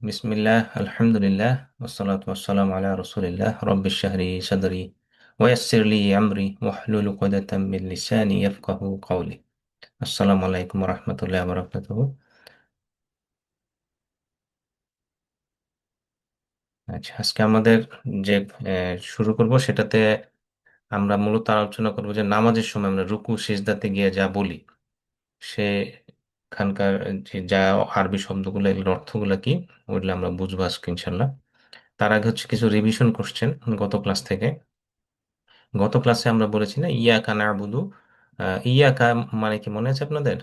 বিসমিল্লাহ আলহামদুলিল্লাহ ওয়াসসালাতু ওয়াসসালামু আলা রাসূলিল্লাহ রাব্বিশ ইশরাহ লি সাদরি ওয়া ইয়াসসির লি আমরি ওয়াহলুল উকদাতাম মিন লিসানি ইয়াফকাহু কওলি। আসসালামু আলাইকুম ওয়া রাহমাতুল্লাহি ওয়া বারাকাতুহু। আচ্ছা, আজকে আমাদের যে শুরু করব সেটাতে আমরা মূলত আলোচনা করব যে নামাজের সময় আমরা রুকু সিজদাতে গিয়ে যা বলি সেখানকার যে যা আরবি শব্দগুলো এগুলোর অর্থগুলো কি ওগুলো আমরা বুঝবো আজকে ইনশাল্লাহ। তার আগে হচ্ছে কিছু রিভিশন কোশ্চেন গত ক্লাস থেকে। গত ক্লাসে আমরা বলেছি না ইয়াকা না'বুদু, ইয়াকা মানে কি মনে আছে আপনাদের?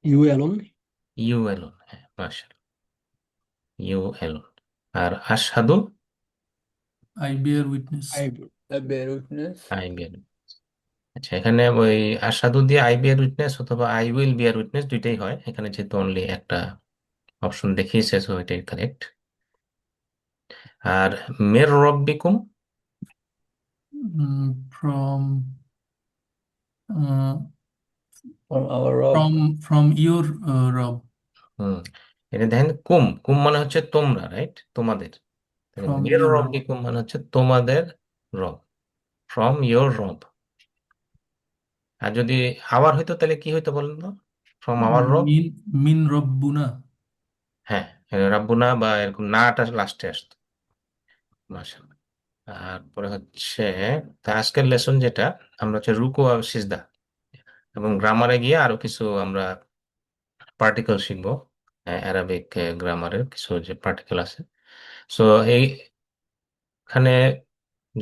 You alone. ইউ এলোন, হ্যাঁ মাশাআল্লাহ, ইউ এলোন। আর আশহাদু, I bear witness. I bear witness. I bear. আচ্ছা, এখানে ওই আশহাদু দিয়ে আই বিয়ার উইটনেস অথবা আই উইল বিয়ার উইটনেস দুইটাই হয়, এখানে যেহেতু অনলি একটা অপশন দেখিয়েছে সো এটাই কারেক্ট। আর মের রব্বিকুম, From uh, From our Rob. from your Rob. হুম, এটা দেখেন কুম কুম মানে হচ্ছে তোমরা, রাইট, তোমাদের। তাহলে From মের your Rob. রব্বিকুম মানে হচ্ছে তোমাদের রব, ফ্রম ইয়োর রব। আর যদি আওয়ার হইতো তাহলে কি হইতো বলেন তো? ফ্রম আওয়ার রব। Min Rabbuna. হ্যাঁ, রাব্বুনা বা এরকম নাটা লাস্টে আসতো। মাশাআল্লাহ। তারপরে হচ্ছে তা আজকের লেসন যেটা, আমরা হচ্ছে রুকু আর সিজদা এবং গ্রামারে গিয়ে আরো কিছু আমরা পার্টিকেল শিখবো। অ্যারাবিক গ্রামারের কিছু যে পার্টিকেল আছে। সো এইখানে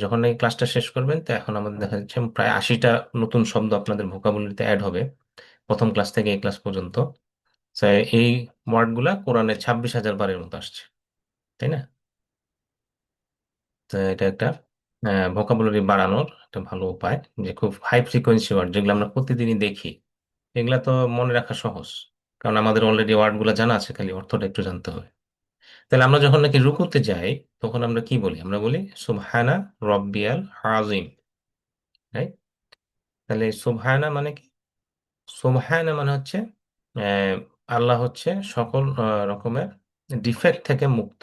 যখন এই ক্লাসটা শেষ করবেন তো এখন আমাদের দেখা যাচ্ছে প্রায় 80টা নতুন শব্দ আপনাদের ভোকাবুলারিতে অ্যাড হবে প্রথম ক্লাস থেকে এই ক্লাস পর্যন্ত। তো এই ওয়ার্ডগুলা কোরআনে 26,000 বারের মতো আসছে, তাই না? তো এটা একটা ভোকাবুলারি বাড়ানোর একটা ভালো উপায়, যে খুব হাই ফ্রিকোয়েন্সি ওয়ার্ড যেগুলো আমরা প্রতিদিনই দেখি এগুলা তো মনে রাখা সহজ, কারণ আমাদের অলরেডি ওয়ার্ডগুলো জানা আছে, খালি অর্থটা একটু জানতে হবে। তাহলে আমরা যখন নাকি রুকুতে যাই তখন আমরা কি বলি? আমরা বলি সুবহানা রব্বিয়াল আযীম, রাইট? তাহলে সুবহানা মানে কি? সুবহানা মানে হচ্ছে আহ, আল্লাহ হচ্ছে সকল রকমের ডিফেক্ট থেকে মুক্ত।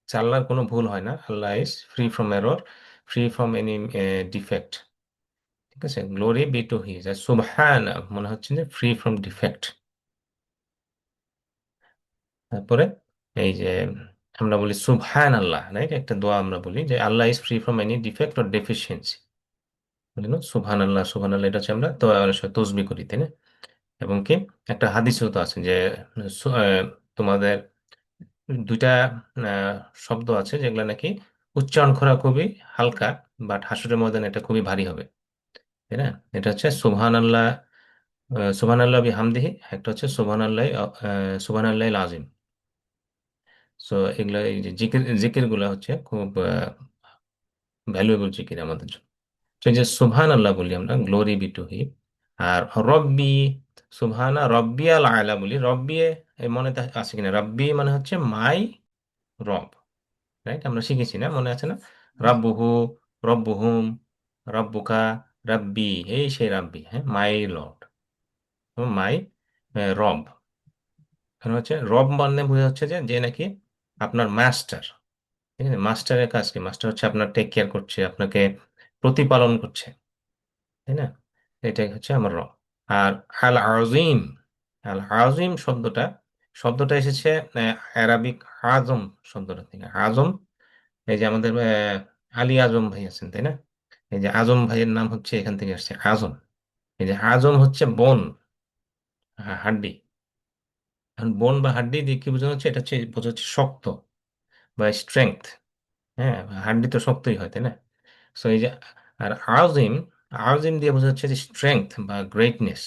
যে আল্লাহর কোনো ভুল হয় না, Allah is free from error, free from any defect. ঠিক আছে, গ্লোরি বি টু হিজ। আর সুবহানা মনে হচ্ছে যে ফ্রি ফ্রম ডিফেক্ট। তারপরে এই যে আমরা বলি সুবহান আল্লাহ, রাইট, একটা দোয়া আমরা বলি যে Allah is free from any defect or deficiency. বলি না সুবহান আল্লাহ, সুবহান আল্লাহ, এটা হচ্ছে আমরা তো অনেক সময় তসবি করি, তাই না? এবং কি একটা হাদিসও তো আছে যে তোমাদের দুইটা আহ, শব্দ আছে যেগুলো নাকি উচ্চারণ করা খুবই হালকা, বাট হাসরের ময়দানে এটা খুবই ভারী হবে, তাই না? এটা হচ্ছে সুবহান আল্লাহ, সুবহান আল্লাহ বিহামদিহি, একটা হচ্ছে সুবহান আল্লাহ, সুবহান আল্লাহ আজিম। সো এগুলো এই যে জিকির জিকির গুলা হচ্ছে খুব ভ্যালুয়েবল জিকির আমাদের জন্য। তো এই যে সুবহান আল্লাহ বলি আমরা, গ্লোরি বি টু হি। আর রব্বি, সুবহানা রব্বি আল আলা বলি। রব্বি মনে আছে কিনা? রব্বি মানে হচ্ছে মাই রব, রাইট? আমরা শিখেছি না, মনে আছে না? রাব্বুহু, রব্বুহুম, রব্বুকা, রাব্বি, এই সেই রাব্বি, হ্যাঁ, মাই লর্ড, মাই রব। এখানে হচ্ছে রব মানে বোঝা হচ্ছে যে যে নাকি আপনার মাস্টার। ঠিক আছে, মাস্টারের কাজ কি? মাস্টার হচ্ছে আপনার টেক কেয়ার করছে, আপনাকে প্রতিপালন করছে, তাই না? এটাই হচ্ছে আমার রব। আর আল আজিম, আল আজিম শব্দটা শব্দটা এসেছে আরবিক আজম শব্দটা থেকে। আজম, এই যে আমাদের আলী আজম ভাই আছেন, তাই না? এই যে আজম ভাইয়ের নাম হচ্ছে এখান থেকে আসছে আজম। এই যে আজম হচ্ছে বোন, হাড্ডি। এখন বোন বা হাড্ডি দিয়ে কি বোঝানো হচ্ছে? এটা হচ্ছে বোঝা হচ্ছে শক্ত বা স্ট্রেংথ। হ্যাঁ, হাড্ডি তো শক্তই হয়, তাই না? সো এই যে আর আজিম, আজিম দিয়ে বোঝা হচ্ছে যে স্ট্রেংথ বা গ্রেটনেস।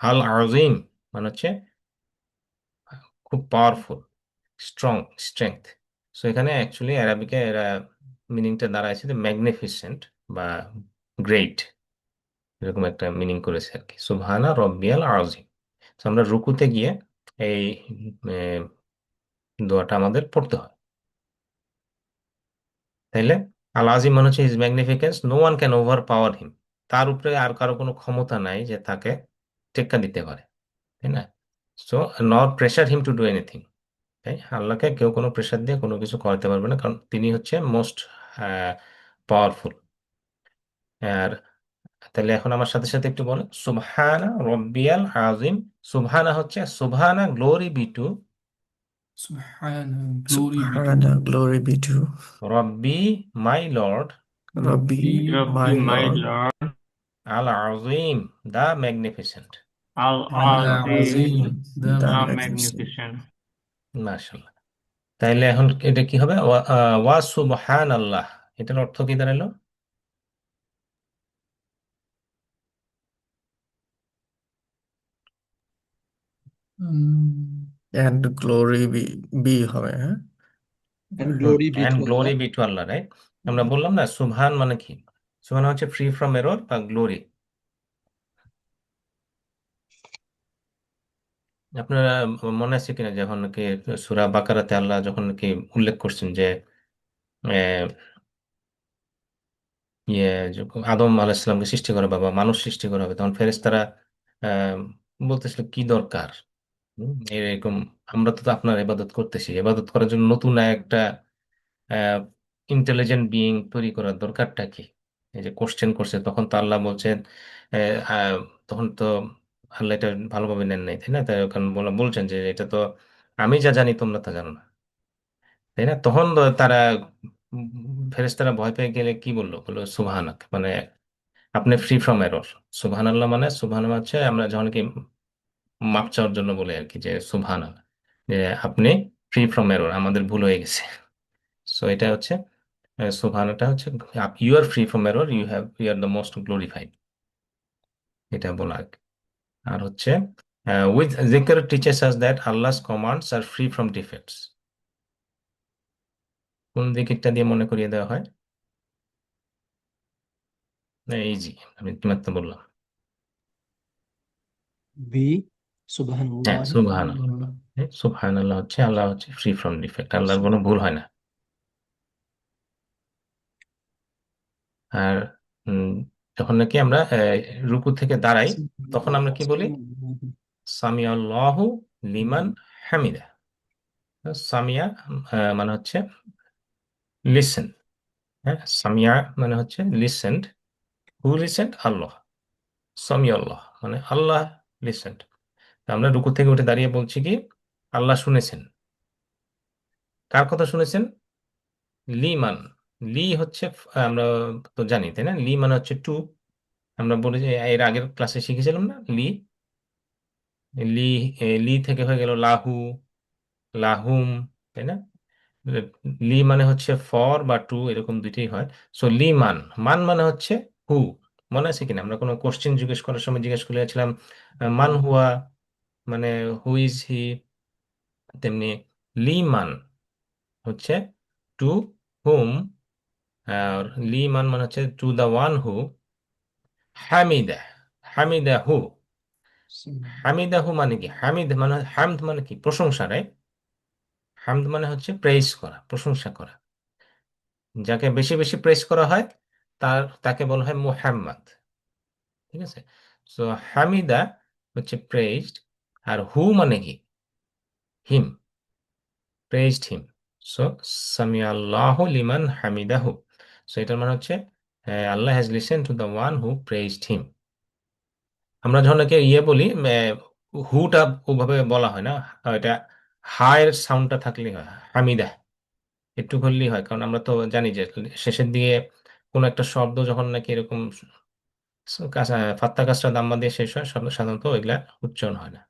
আল আজিম মানে হচ্ছে খুব পাওয়ারফুল, স্ট্রং, স্ট্রেংথ। সো এখানে অ্যাকচুয়ালি অ্যারাবিকে এরা মিনিংটা দাঁড়াইছে যে ম্যাগনিফিসেন্ট বা গ্রেট, এরকম একটা মিনিং করেছে আর কি, সুবহানা রব্বিয়াল আজিম। তো আমরা রুকুতে গিয়ে এই দোয়াটা আমাদের পড়তে হয়। তাইলে আল আজিম মানে হচ্ছে his magnificence, no one can overpower him. তার উপরে আর কারো কোনো ক্ষমতা নাই যে তাকে টেক্কা দিতে পারে, তাই না? So not pressure him to do anything. তাই আল্লাহকে কেউ কোনো প্রেশার দিয়ে কোনো কিছু করাতে পারবে না, কারণ তিনি হচ্ছে মোস্ট পাওয়ারফুল। আর তাহলে এখন আমার সাথে সাথে একটু বলেন, সুবহানা রব্বিয়াল আযিম। সুবহানা হচ্ছে সুবহানা, glory be to Subhana, glory be to Subhana, glory be to রব্বি, my lord, Rabbi, Rabbi, my Rabbi, my Lord, Lord, আল আযিম, the magnificent. Al-Azim, Al-Azim, the the the Magnificent. Magnificent. Magnificent. মাশাআল্লাহ। তাইলে এখন এটা কি হবে? ওয়া সুবহান আল্লাহ, এটার অর্থ কি দাঁড়ালো? And glory be হবে, হ্যাঁ? And glory be and to glory Allah. Be to Allah, right? আমরা বললাম না সুবহান মানে কি? সুবহান হচ্ছে ফ্রি ফ্রম এরর বা গ্লোরি। আপনারা মনে আছে কিনা যখন নাকি সূরা বাকারাতে আল্লাহ যখন নাকি উল্লেখ করছেন যে আহ, ইয়ে যখন আদম আলাইহিসসালামকে সৃষ্টি করা হবে বা মানুষ সৃষ্টি করা হবে, তখন ফেরেশতারা আহ, বলতেছিল কি দরকার, এরকম আমরা তো আপনার ইবাদত করতেছি, ইবাদত করার জন্য নতুন একটা ইন্টেলিজেন্ট বিইং তৈরি করার দরকারটা কি? এই যে কোশ্চেন করছে, তখন তো আল্লাহ বলছেন আহ, আহ, তখন তো আল্লাহ এটা ভালোভাবে নেন নাই, তাই না? তাই ওখানে বলছেন যে এটা তো আমি যা জানি তোমরা তা জানো না, তাই না? তখন তো তারা ফেরেশতারা ভয় পেয়ে গেলে কি বললো, বললো সুবহানাক, মানে আপনি ফ্রি ফ্রম এরর। সুবহান আল্লাহ মানে, সুবহান হচ্ছে আমরা যখন কি মাপ চাওয়ার জন্য বলে আর কি, যে সুবহান আল্লাহ, যে আপনি ফ্রি ফ্রম এরর, আমাদের ভুল হয়ে গেছে। সো এটা হচ্ছে সুবহানাটা হচ্ছে you are free from error, you are the most glorified, এটা বলা আর কি। আর হচ্ছে উইথ জিকর teaches us that Allah's commands are free from defects. কোন দিকটা দিয়ে মনে করিয়ে দেওয়া হয়? এই জি, আমি মাত্র বললাম। B. হ্যাঁ, Subhanallah. সুবহান Subhanallah. সুবহান আল্লাহ হচ্ছে আল্লাহ হচ্ছে ফ্রি ফ্রম ডিফেক্ট, আল্লাহর কোনো ভুল হয় না। আর উম, যখন নাকি আমরা রুকু থেকে দাঁড়াই, তখন আমরা কি বলি? সামি আল্লাহু লিমান হামিদা। সামিয়া মানে হচ্ছে লিসেন, হ্যাঁ, সামিয়া মানে হচ্ছে লিসেন্ড। হু লিসেন্ড? আল্লাহ। সামি আল্লাহ মানে আল্লাহ লিসেন্ড। আমরা রুকু থেকে উঠে দাঁড়িয়ে বলছি কি আল্লাহ শুনেছেন। কার কথা শুনেছেন? লিমান। লি হচ্ছে আমরা তো জানি, তাই না? লি মানে হচ্ছে টু। আমরা বলি যে এর আগের ক্লাসে শিখেছিলাম না, লি। লি লি থেকে হয়ে গেল লাহু, লাহুম, তাই না? লি মানে হচ্ছে ফর বা টু, এরকম দুইটাই হয়। সো লি মান, মান মানে হচ্ছে হু। মনে আছে কিনা আমরা কোনো কোশ্চেন জিজ্ঞেস করার সময় জিজ্ঞেস করেছিলাম মান হুয়া, মানে হু ইজ হি। তেমনি লি মান হচ্ছে টু হুম, আর লি মান মানে হচ্ছে টু দ্য ওয়ান হু। হামিদা, হামিদা হু। হামিদা হু মানে কি? হামিদ মানে হামদ মানে কি? প্রশংসা, রাইট? হামদ মানে হচ্ছে প্রেইজ করা, প্রশংসা করা। যাকে বেশি বেশি প্রেস করা হয় তাকে বলা হয় মুহাম্মদ, ঠিক আছে? সো হামিদা হচ্ছে প্রেইজড, আর হু মানে কি? হিম, প্রেইজড হিম। সো সামি আল্লাহু লিমান হামিদাহু। সো এটার মানে হচ্ছে Allah has listen to the one who praised him. আমরা যখন নাকি ইয়ে বলি, হুটা ওভাবে বলা হয় না, এটা হায়ের সাউন্ডটা থাকলেই হয় হামিদা, একটু করলেই হয়, কারণ আমরা তো জানি যে শেষের দিকে কোনো একটা শব্দ যখন নাকি এরকম ফাত্তা কাজটা দাম্মা দিয়ে শেষ হয়, সাধারণত এগুলা উচ্চারণ হয় না।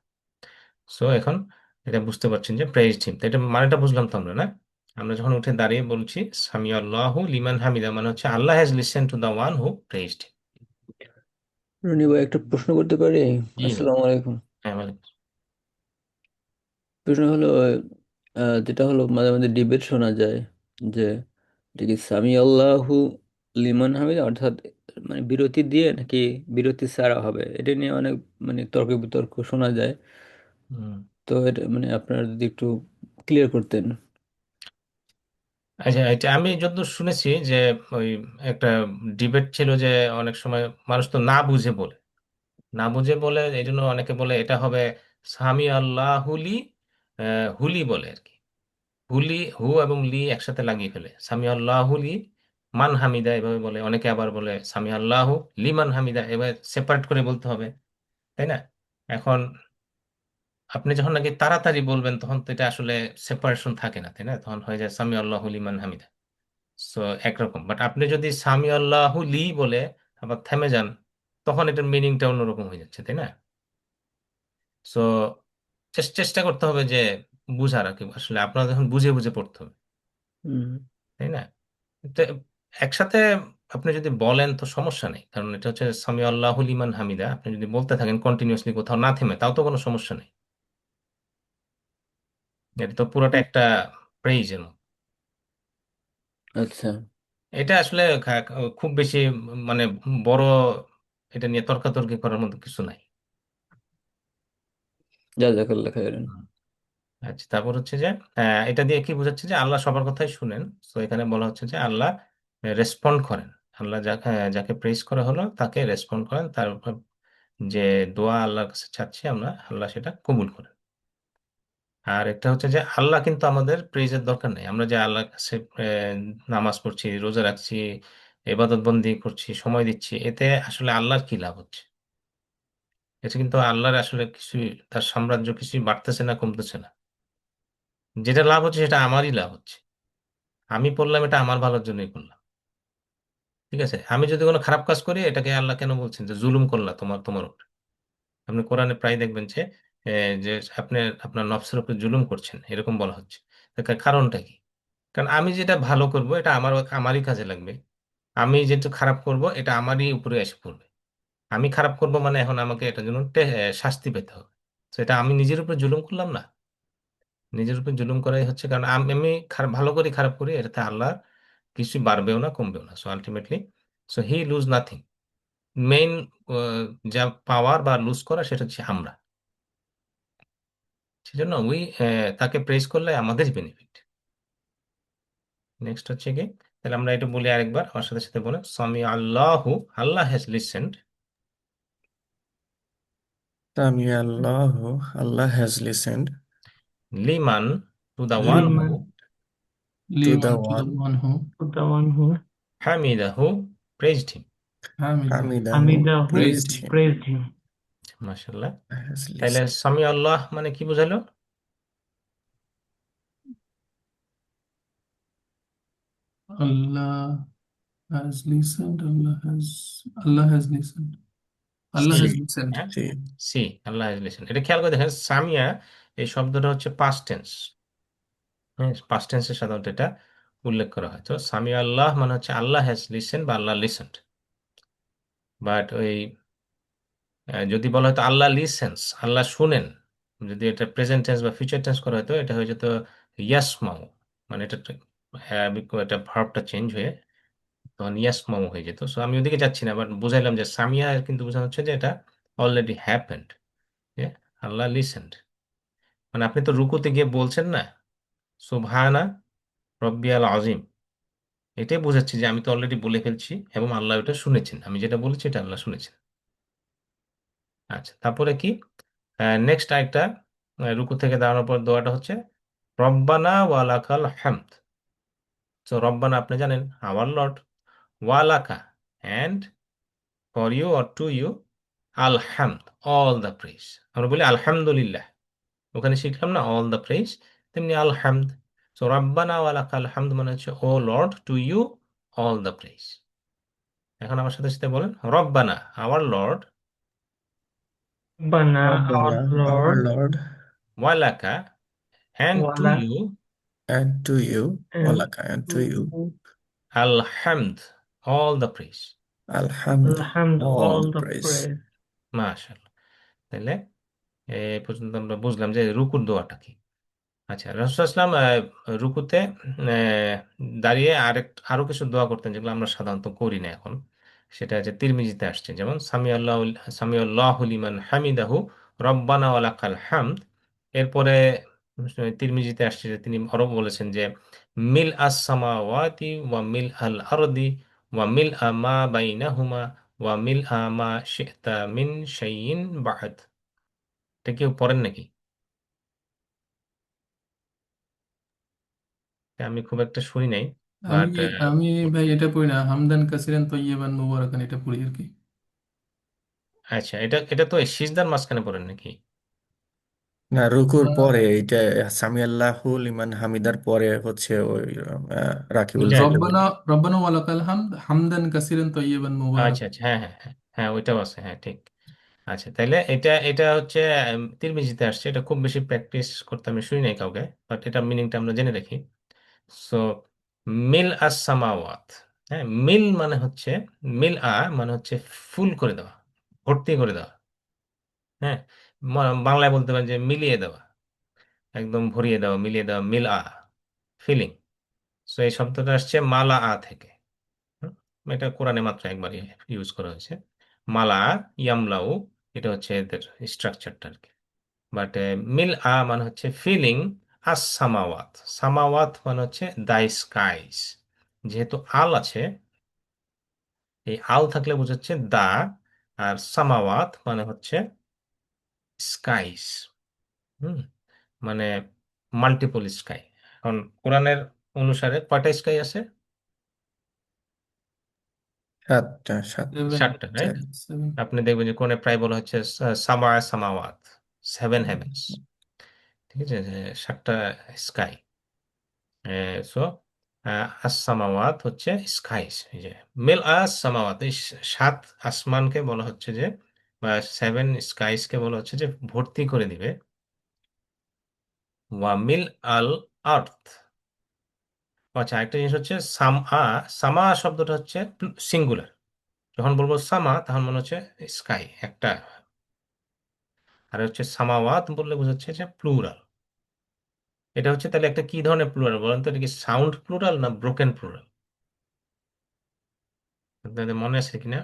সো এখন এটা বুঝতে পারছেন যে প্রেইজড হিম, তো এটা মানেটা বুঝলাম তো আমরা, না? আমরা যখন উঠে দাঁড়িয়ে বলছি সামি আল্লাহু লিমান হামিদা, মানে হচ্ছে Allah has listen to the one who praised. Roni ভাই, একটা প্রশ্ন করতে পারি? জি ভাই। আসসালামু আলাইকুম। হ্যাঁ বলেন। প্রশ্ন হলো, যেটা হলো মাঝে মাঝে ডিবেট শোনা যায় যে এটা কি সামি আল্লাহু লিমান হামিদ, অর্থাৎ মানে বিরতি দিয়ে নাকি বিরতি ছাড়া হবে, এটা নিয়ে অনেক মানে তর্ক বিতর্ক শোনা যায়। হুম। তো এটা মানে আপনারা যদি একটু ক্লিয়ার করতেন। আচ্ছা, এটা আমি যতদূর শুনেছি যে ওই একটা ডিবেট ছিল যে অনেক সময় মানুষ তো না বুঝে বলে না বুঝে বলে এই জন্য অনেকে বলে এটা হবে সামি আল্লাহ হুলি, হুলি বলে আর কি। হুলি, হু এবং লি একসাথে লাগিয়ে ফেলে, সামি আল্লাহ হুলি মান হামিদা এভাবে বলে। অনেকে আবার বলে সামি আল্লাহ লিমান হামিদা, এভাবে সেপারেট করে বলতে হবে, তাই না? এখন আপনি যখন নাকি তাড়াতাড়ি বলবেন তখন তো এটা আসলে সেপারেশন থাকে না, তাই না? তখন হয়ে যায় সামি আল্লাহ লিমান হামিদা। সো একরকম, বাট আপনি যদি সামি আল্লাহ লি বলে আবার থেমে যান, তখন এটার মিনিংটা অন্যরকম হয়ে যাচ্ছে, তাই না? সো চেষ্টা করতে হবে যে বুঝার আর কি, আসলে আপনারা যখন বুঝে বুঝে পড়তে হবে, হুম। তাই না? তো একসাথে আপনি যদি বলেন তো সমস্যা নেই, কারণ এটা হচ্ছে সামি আল্লাহ লিমান হামিদা। আপনি যদি বলতে থাকেন কন্টিনিউয়াসলি কোথাও না থেমে, তাও তো কোনো সমস্যা নেই। এটা তো পুরোটা একটা প্রেইজের মতো। আচ্ছা, এটা আসলে খুব বেশি মানে বড়, এটা নিয়ে তর্কাতর্কি করার মতো কিছু নাই। জাযাকাল্লাহ খাইরান। হুম। আচ্ছা, তারপর হচ্ছে যে এটা দিয়ে কি বোঝাচ্ছে যে আল্লাহ সবার কথাই শুনেন। তো এখানে বলা হচ্ছে যে আল্লাহ রেসপন্ড করেন। আল্লাহ যাকে প্রেস করা হলো তাকে রেসপন্ড করেন, তার উপর যে দোয়া আল্লাহর কাছে চাচ্ছি আমরা, আল্লাহ সেটা কবুল করেন। আর একটা হচ্ছে যে আল্লাহ কিন্তু আমাদের প্রেজের দরকার নেই। আমরা যে আল্লাহর কাছে নামাজ পড়ছি, রোজা রাখছি, ইবাদত বন্দি করছি, সময় দিচ্ছি, এতে আসলে আল্লাহর কি লাভ হচ্ছে? এটা কিন্তু আল্লাহর আসলে কিছু, তার সাম্রাজ্য কিছুই বাড়তেছে না, কমতেছে না। যেটা লাভ হচ্ছে সেটা আমারই লাভ হচ্ছে। আমি পড়লাম, এটা আমার ভালোর জন্যই করলাম, ঠিক আছে? আমি যদি কোনো খারাপ কাজ করি, এটাকে আল্লাহ কেন বলছেন যে জুলুম করলা তোমার তোমার উপর? আপনি কোরআনে প্রায় দেখবেন যে যে আপনি আপনার নফসের উপর জুলুম করছেন, এরকম বলা হচ্ছে। তার কারণটা কি? কারণ আমি যেটা ভালো করব এটা আমারই কাজে লাগবে। আমি যেটা খারাপ করব এটা আমারই উপরে এসে পড়বে। আমি খারাপ করব মানে এখন আমাকে এটার জন্য শাস্তি পেতে হবে। তো এটা আমি নিজের উপর জুলুম করলাম না? নিজের উপর জুলুম করাই হচ্ছে, কারণ আমি খারাপ ভালো করি খারাপ করি, এটাতে আল্লাহ কিছু বাড়বেও না কমবেও না। So ultimately so he lose nothing. Main যা পাওয়ার বা লুজ করা সেটা হচ্ছে আমরা। সেজন্য তাকে প্রেস করলে আমাদেরই বেনিফিট। নেক্সট হচ্ছে কি, তাহলে আমরা এটা বলি আরেকবার, আমার সাথে সাথে বলে সামি আল্লাহু, Allah has listened, Sami Allahu, Allah has listened লিমান, to the one who, liman, to liman the to the one one who to the one who হামিদাহু, praised him. hamidah Hamidahu Hamidahu praised praised him. him, praised him. মাশাআল্লাহ। has তাহলে listened. সামি আল্লাহ মানে কি বোঝালো? Allah has listened. Allah has listened. Allah see, has See, listened. হ্যাঁ, see, see, Allah has listened. এটা খেয়াল করে দেখেন, সামিয়া এই শব্দটা হচ্ছে পাস্ট টেন্স। হ্যাঁ, পাস্ট টেন্সে সাধারণত এটা উল্লেখ করা হয়। তো সামি আল্লাহ মানে হচ্ছে আল্লাহ হ্যাজ লিসেন্ড বা আল্লাহ লিসেন্ড। বাট ওই যদি বলা হয়তো আল্লাহ লিসেন্স, আল্লাহ শুনেন, যদি এটা প্রেজেন্ট টেন্স বা ফিউচার টেন্স করা হতো, এটা হয়ে যেত ইয়াসমাউ। মানে এটা ভার্বটা চেঞ্জ হয়ে তখন ইয়াসমাউ হয়ে যেত। সো আমি ওদিকে যাচ্ছি না, বাট বুঝাইলাম যে সামিয়া কিন্তু বোঝানো হচ্ছে যে এটা অলরেডি হ্যাপেন্ড। আল্লাহ লিসেন্ড মানে আপনি তো রুকুতে গিয়ে বলছেন না সুবহানা রব্বিয়াল আজিম, এটাই বোঝাচ্ছি যে আমি তো অলরেডি বলে ফেলছি এবং আল্লাহ ওটা শুনেছেন, আমি যেটা বলেছি এটা আল্লাহ শুনেছেন। আচ্ছা, তারপরে কি, নেক্সট আরেকটা রুকু থেকে দাঁড়ানোর পর দোয়াটা হচ্ছে রব্বানা ওয়ালাকাল হামদ। তো রব্বানা আপনি জানেন আওয়ার লর্ড, ওয়ালাকা and for you or to you, আল হামদ অল দ্য প্রেজ। আমরা বলি আলহামদুলিল্লাহ, ওখানে শিখলাম না অল দ্য প্রেজ, তেমনি আল হামদ। সো রব্বানা ওয়ালাকাল হামদ মানে হচ্ছে O lord, to you all the praise. এখন আমার সাথে সাথে বলেন রব্বানা our lord, Rabbana, our Rabbana, our Lord, Lord, ওয়ালাকা and to wala, you, and to you, and Walaka, and to you, to আল হামদ all the praise. Alhamd, Alhamd, all all the the praise. praise. মাশাআল্লাহ। তাহলে এ পর্যন্ত আমরা বুঝলাম যে রুকুর দোয়াটা কি। আচ্ছা, রাসূল সাল্লাল্লাহু আলাইহি ওয়াসাল্লাম রুকুতে দাঁড়িয়ে আরো কিছু দোয়া করতেন যেগুলো আমরা সাধারণত করি না এখন। সেটা হচ্ছে তিরমিজিতে আসছে, যেমন সামি আল্লাহু লিমান হামিদাহু রব্বানা ওয়া লাকাল হামদ। এরপরে তিরমিজিতে আসছে যে তিনি আরো বলেছেন যে মিল আস সামাওয়াতি ওয়া মিল আল আরদি ওয়া মিল মা বাইনাহুমা ওয়া মিল মা শি'তা মিন শাইইন বা'দ। এটা কেউ পড়েন নাকি? আমি খুব একটা শুনি নাই, আমি বাট আমি ভাই এটা পড়ি না, হামদান কাসিরান তয়্যিবান মুবারাকান এটা পড়ি আর কি। আচ্ছা, এটা এটা তো এই সিজদার মাঝখানে পড়েন নাকি? না, রুকুর আহ, পরে এইটা সামি আল্লাহু লিমান হামিদার পরে হচ্ছে ওই রাকিবুল যাই হোক। রব্বানা রব্বানা ওয়ালাকাল হামদ হামদান কাসিরান তয়্যিবান আচ্ছা মুবারাকান। আচ্ছা, হ্যাঁ হ্যাঁ হ্যাঁ হ্যাঁ, ওইটাও আছে, হ্যাঁ ঠিক। আচ্ছা, তাইলে এটা এটা হচ্ছে তিরমিজিতে আসছে। এটা খুব বেশি প্র্যাকটিস করতে আমি শুনি নাই কাউকে, বাট এটা মিনিংটা আমরা জেনে রাখি। সো মিল আস সামাওয়াত, হ্যাঁ, মিল মানে হচ্ছে, মিল মানে হচ্ছে ফুল করে দেওয়া, ভর্তি করে দেওয়া। হ্যাঁ, বাংলায় বলতে পারেন যে মিলিয়ে দেওয়া, একদম ভরিয়ে দেওয়া, মিলিয়ে দেওয়া, মিল ফিলিং। সো এই শব্দটা আসছে মালা থেকে। হুম, এটা কোরআনে মাত্র একবার ইউজ করা হয়েছে, মালা, ইয়ামলাউ, এটা হচ্ছে এদের স্ট্রাকচারটা আর কি। বাট মিল মানে হচ্ছে ফিলিং আস সামাওয়াত। সামাওয়াত মানে হচ্ছে দাই স্কাইস। যেহেতু আল আছে, এই আল থাকলে বোঝাচ্ছে দা, আর সামাওয়াত মানে হচ্ছে স্কাইস। হুম, মানে মাল্টিপল স্কাই। এখন কোরআনের অনুসারে কয়টা স্কাই আছে? সাতটা, সাত, সেভেন, সাতটা, রাইট? সেভেন। সেভেন। আপনি দেখবেন যে কোরআনে প্রায় বলা হচ্ছে সামা সামাওয়াত, সেভেন হেভেন্স। ঠিক আছে, যে সাতটা স্কাই। সো আস-সামাওয়াত হচ্ছে স্কাইস। এই যে মিল আস-সামাওয়াত, এই সাত আসমানকে বলা হচ্ছে যে, বা সেভেন স্কাইসকে বলা হচ্ছে যে ভর্তি করে দিবে। ওয়া মিল আল আর্থ। আচ্ছা, একটা জিনিস হচ্ছে সামা শব্দটা হচ্ছে সিঙ্গুলার। যখন বলবো সামা তখন মনে হচ্ছে স্কাই একটা, আর হচ্ছে সামাওয়াত বললে বোঝাচ্ছে যে প্লুরাল। এটা হচ্ছে তাহলে একটা কি ধরনের প্লুরাল বলেন তো? এটা কি সাউন্ড প্লুরাল না ব্রোকেন প্লুরাল? আপনাদের মনে আছে কিনা?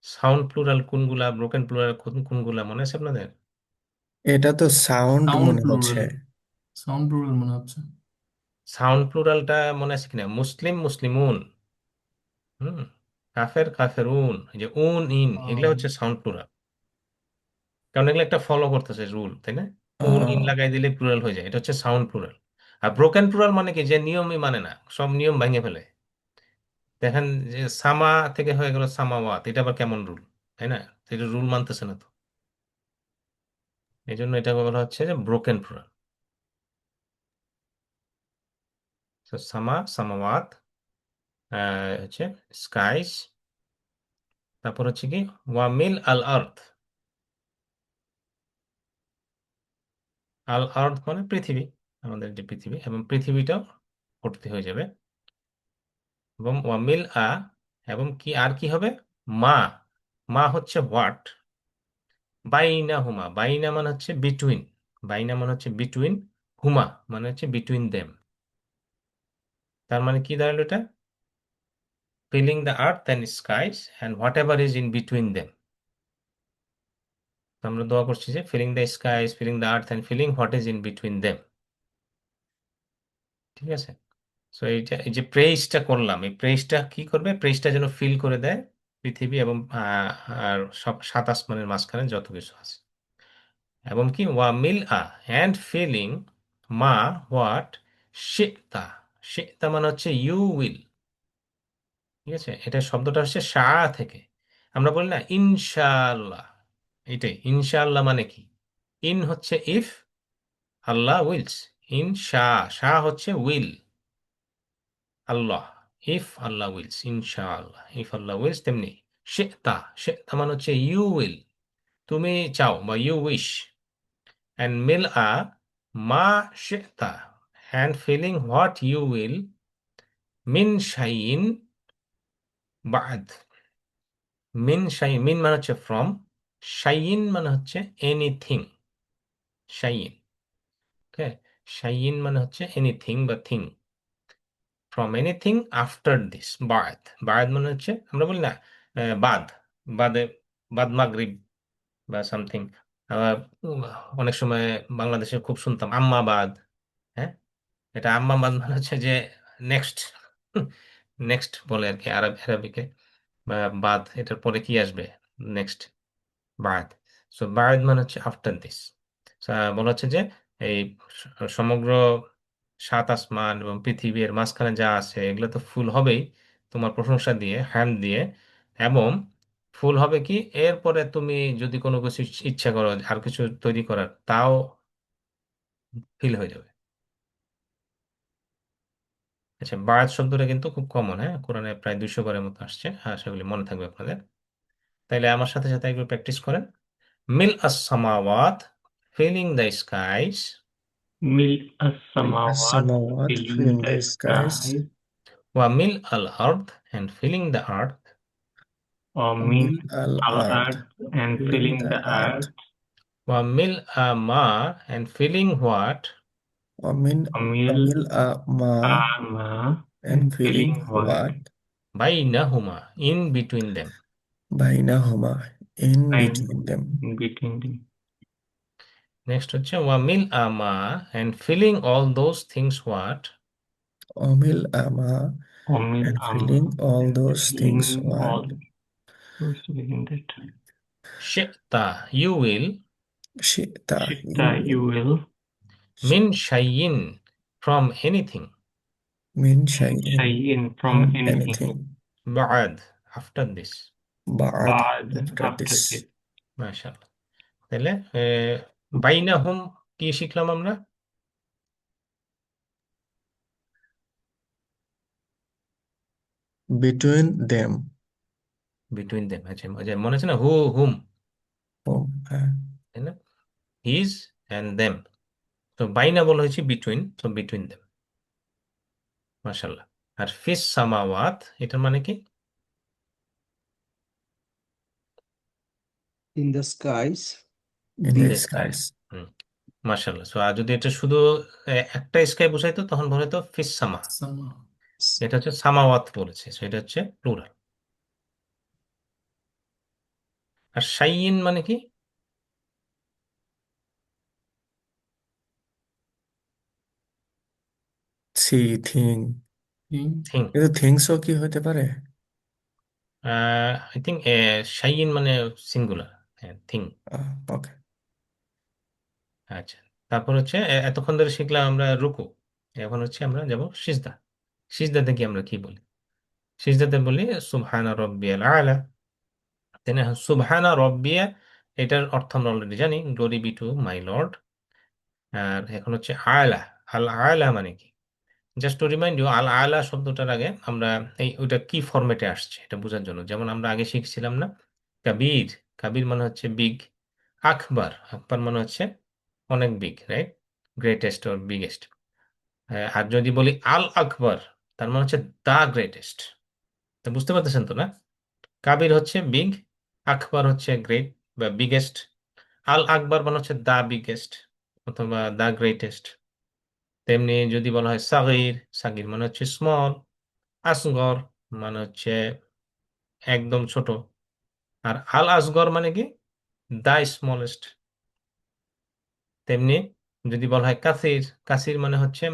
সাউন্ড প্লুরাল কোনগুলা, ব্রোকেন প্লুরাল কোনগুলা, মনে আছে আপনাদের? এটা তো সাউন্ড সাউন্ড মনে হচ্ছে। প্লুরাল, সাউন্ড প্লুরাল মনে হচ্ছে। সাউন্ড প্লুরালটা মনে আছে কিনা? মুসলিম মুসলিমুন, হুম, কাফের কাফেরুন, এই যে উন ইন, এগুলো আহ, হচ্ছে সাউন্ড প্লুরাল। কারণ এগুলো একটা ফলো করতেছে রুল, তাই না? উন ইন আহ, লাগাই দিলে প্লুরাল হয়ে যায়, এটা হচ্ছে সাউন্ড প্লুরাল। আর ব্রোকেন প্লুরাল মানে কি, যে নিয়মই মানে না, সব নিয়ম ভেঙে ফেলে। দেখেন যে সামা থেকে হয়ে গেল সামাওয়াত, এটা আবার কেমন রুল, তাই না? এটা রুল মানতেছে না তো, এই জন্য এটা বলা হচ্ছে যে ব্রোকেন প্লুরাল। তো সামা সামাওয়াত হচ্ছে স্কাইস। তারপর হচ্ছে কি ওয়ামিল আল আর্থ। আল আর্থ মানে পৃথিবী, আমাদের যে পৃথিবী, এবং পৃথিবীটাও ভর্তি হয়ে যাবে। এবং ওয়ামিল এবং কি আর কি হবে? মা। মা হচ্ছে হোয়াট, বাইনা হুমা, বাইনা মানে হচ্ছে বিটুইন, বাইনা মানে হচ্ছে বিটুইন, হুমা মানে হচ্ছে বিটুইন দেম। তার মানে কি দাঁড়ালো এটা? Filling the earth and skies and whatever is in between them. আমরা দোয়া করছি যে filling the skies, filling the earth and filling what is in between them. ঠিক আছে। সো এইটা, এই যে প্রেইজটা করলাম, এই প্রেইজটা কি করবে? প্রেইজটা যেন ফিল করে দেয় পৃথিবী এবং আর সব সাত আসমানের মাঝখানে যত কিছু আছে। এবং কি ওয়া মিল অ্যান্ড ফিলিং মা হোয়াট শিতা। শিতা মানে হচ্ছে ইউ উইল। ঠিক আছে, এটা শব্দটা হচ্ছে থেকে। আমরা বলি না ইনশাআল্লাহ, এটাই ইনশাআল্লাহ মানে কি? ইন হচ্ছে ইফ, আল্লাহ উইলস। ইন শাহ হচ্ছে will, Allah, if Allah wills, ইনশাআল্লাহ, ইফ আল্লাহ উইলস। তেমনি শেতা, শেতা মানে হচ্ছে ইউ উইল, তুমি চাও বা ইউ উইশ। অ্যান্ড মিল মা শেতা, and filling what you will, মিন শাইন বাদ। মিন শাইন, মিন মানে হচ্ছে ফ্রম, শাইন মানে হচ্ছে এনিথিং, শাইন। ওকে, শাইন মানে হচ্ছে এনিথিং বা thing, from anything after this বাদ। বাদ মানে হচ্ছে আমরা বলি না বাদ, বাদে, বাদ মাগরিব বা সামথিং। আবার অনেক সময় বাংলাদেশে খুব শুনতাম আম্মাবাদ। হ্যাঁ, এটা আম্মাবাদ মানে হচ্ছে যে নেক্সট, নেক্সট বলে আর কি, আরবিকে। বা বাদ, এটার পরে কি আসবে নেক্সট? বাদ। সো বাদ মানে হচ্ছে আফটার দিস। বলা হচ্ছে যে এই সমগ্র সাত আসমান এবং পৃথিবীর মাঝখানে যা আছে এগুলো তো ফুল হবেই তোমার প্রশংসা দিয়ে, হ্যান্ড দিয়ে। এবং ফুল হবে কি, এরপরে তুমি যদি কোনো কিছু ইচ্ছা করো আর কিছু তৈরি করার, তাও ফিল হয়ে যাবে। আচ্ছা, বাদ শব্দটা কিন্তু খুব কমন, হ্যাঁ, কোরআনে প্রায় 200 বারের মতো আসছে। হ্যাঁ, সেগুলি মনে থাকবে আপনাদের। তাইলে আমার সাথে সাথে একবার প্র্যাকটিস করেন। মিল আস সামাওয়াত, feeling the skies. ملء السماوات السماوات filling filling the the skies skies ওয়া মিল আল earth and filling the earth. ومن وملء الأرض الأرض and filling filling the the earth earth ওয়া মিল আ মা and filling what ومن وملء وملء ما ما and and filling filling what what বাইনাহুমা, in between them. بينهما in and between them in between them next হচ্ছে ওয়া মিল আ মা and filling all those things what وملء ما وملء and filling all and those things filling what all those within that শিতা you will شئت you Shikta will you will মিন শাইইন from anything من and شيء shay'in from from anything anything বাদ, after this. بعد ba'd after after this this. মাশাআল্লাহ। তাহলে বাইনাহুম কি শিখলাম আমরা? between them between them. আচ্ছা, মনে আছে না, হু হুম, whom তাই না? His and them. তো বাইনা বলা হয়েছে বিটুইন, তো বিটুইন দেম। মাশাআল্লাহ। আর ফিস সামাওয়াত, এটার মানে কি? in the skies in in the the be sky. skies হুম, মাশাআল্লাহ। সো আর যদি এটা শুধু একটা স্কাই বোঝাইতো তখন বলে তো ফিস সামা। Sama. এটা হচ্ছে সামাওয়াত বলেছে, সো এটা হচ্ছে প্লুরাল। আর শাইইন মানে কি? see thing King. থিং। কিন্তু থিংসও কি হতে পারে আই থিঙ্ক শাইইন মানে সিঙ্গুলার, হ্যাঁ, থিং। ওকে আচ্ছা, তারপর হচ্ছে এতক্ষণ ধরে শিখলাম আমরা রুকু। এখন হচ্ছে আমরা যাব সিজদা। সিজদাতে কি আমরা কি বলি? সিজদাতে বলি সুবহানা রব্বিয়াল আলা। তাই না? সুবহানা রব্বিয়া, এটার অর্থ আমরা অলরেডি জানি, glory be to my lord. আর এখন হচ্ছে আলা। আল আলা মানে কি? জাস্ট টু রিমাইন্ড ইউ, আল আলা শব্দটার আগে আমরা এই ওইটা কি ফরম্যাটে আসছে এটা বোঝার জন্য, যেমন আমরা আগে শিখছিলাম না, কাবির। কাবির মানে হচ্ছে বিগ। আকবার, আকবার মানে হচ্ছে অনেক big, right? Greatest or biggest. আর যদি বলি আল আকবর, তার মানে হচ্ছে দা গ্রেটেস্ট। তো বুঝতে পারতেছেন তো, না? কাবির হচ্ছে বিগ, আকবর হচ্ছে গ্রেট বা বিগেস্ট, আল আকবর মানে হচ্ছে দা বিগেস্ট অথবা দা গ্রেটেস্ট। তেমনি যদি বলা হয় সাগির, সাগির মানে হচ্ছে স্মল, আসগর মানে হচ্ছে একদম ছোট। আর আল আসগর মানে কি? দা স্মলেস্ট। তেমনি যদি বলা হয় কাসির, কাসির মানে হচ্ছে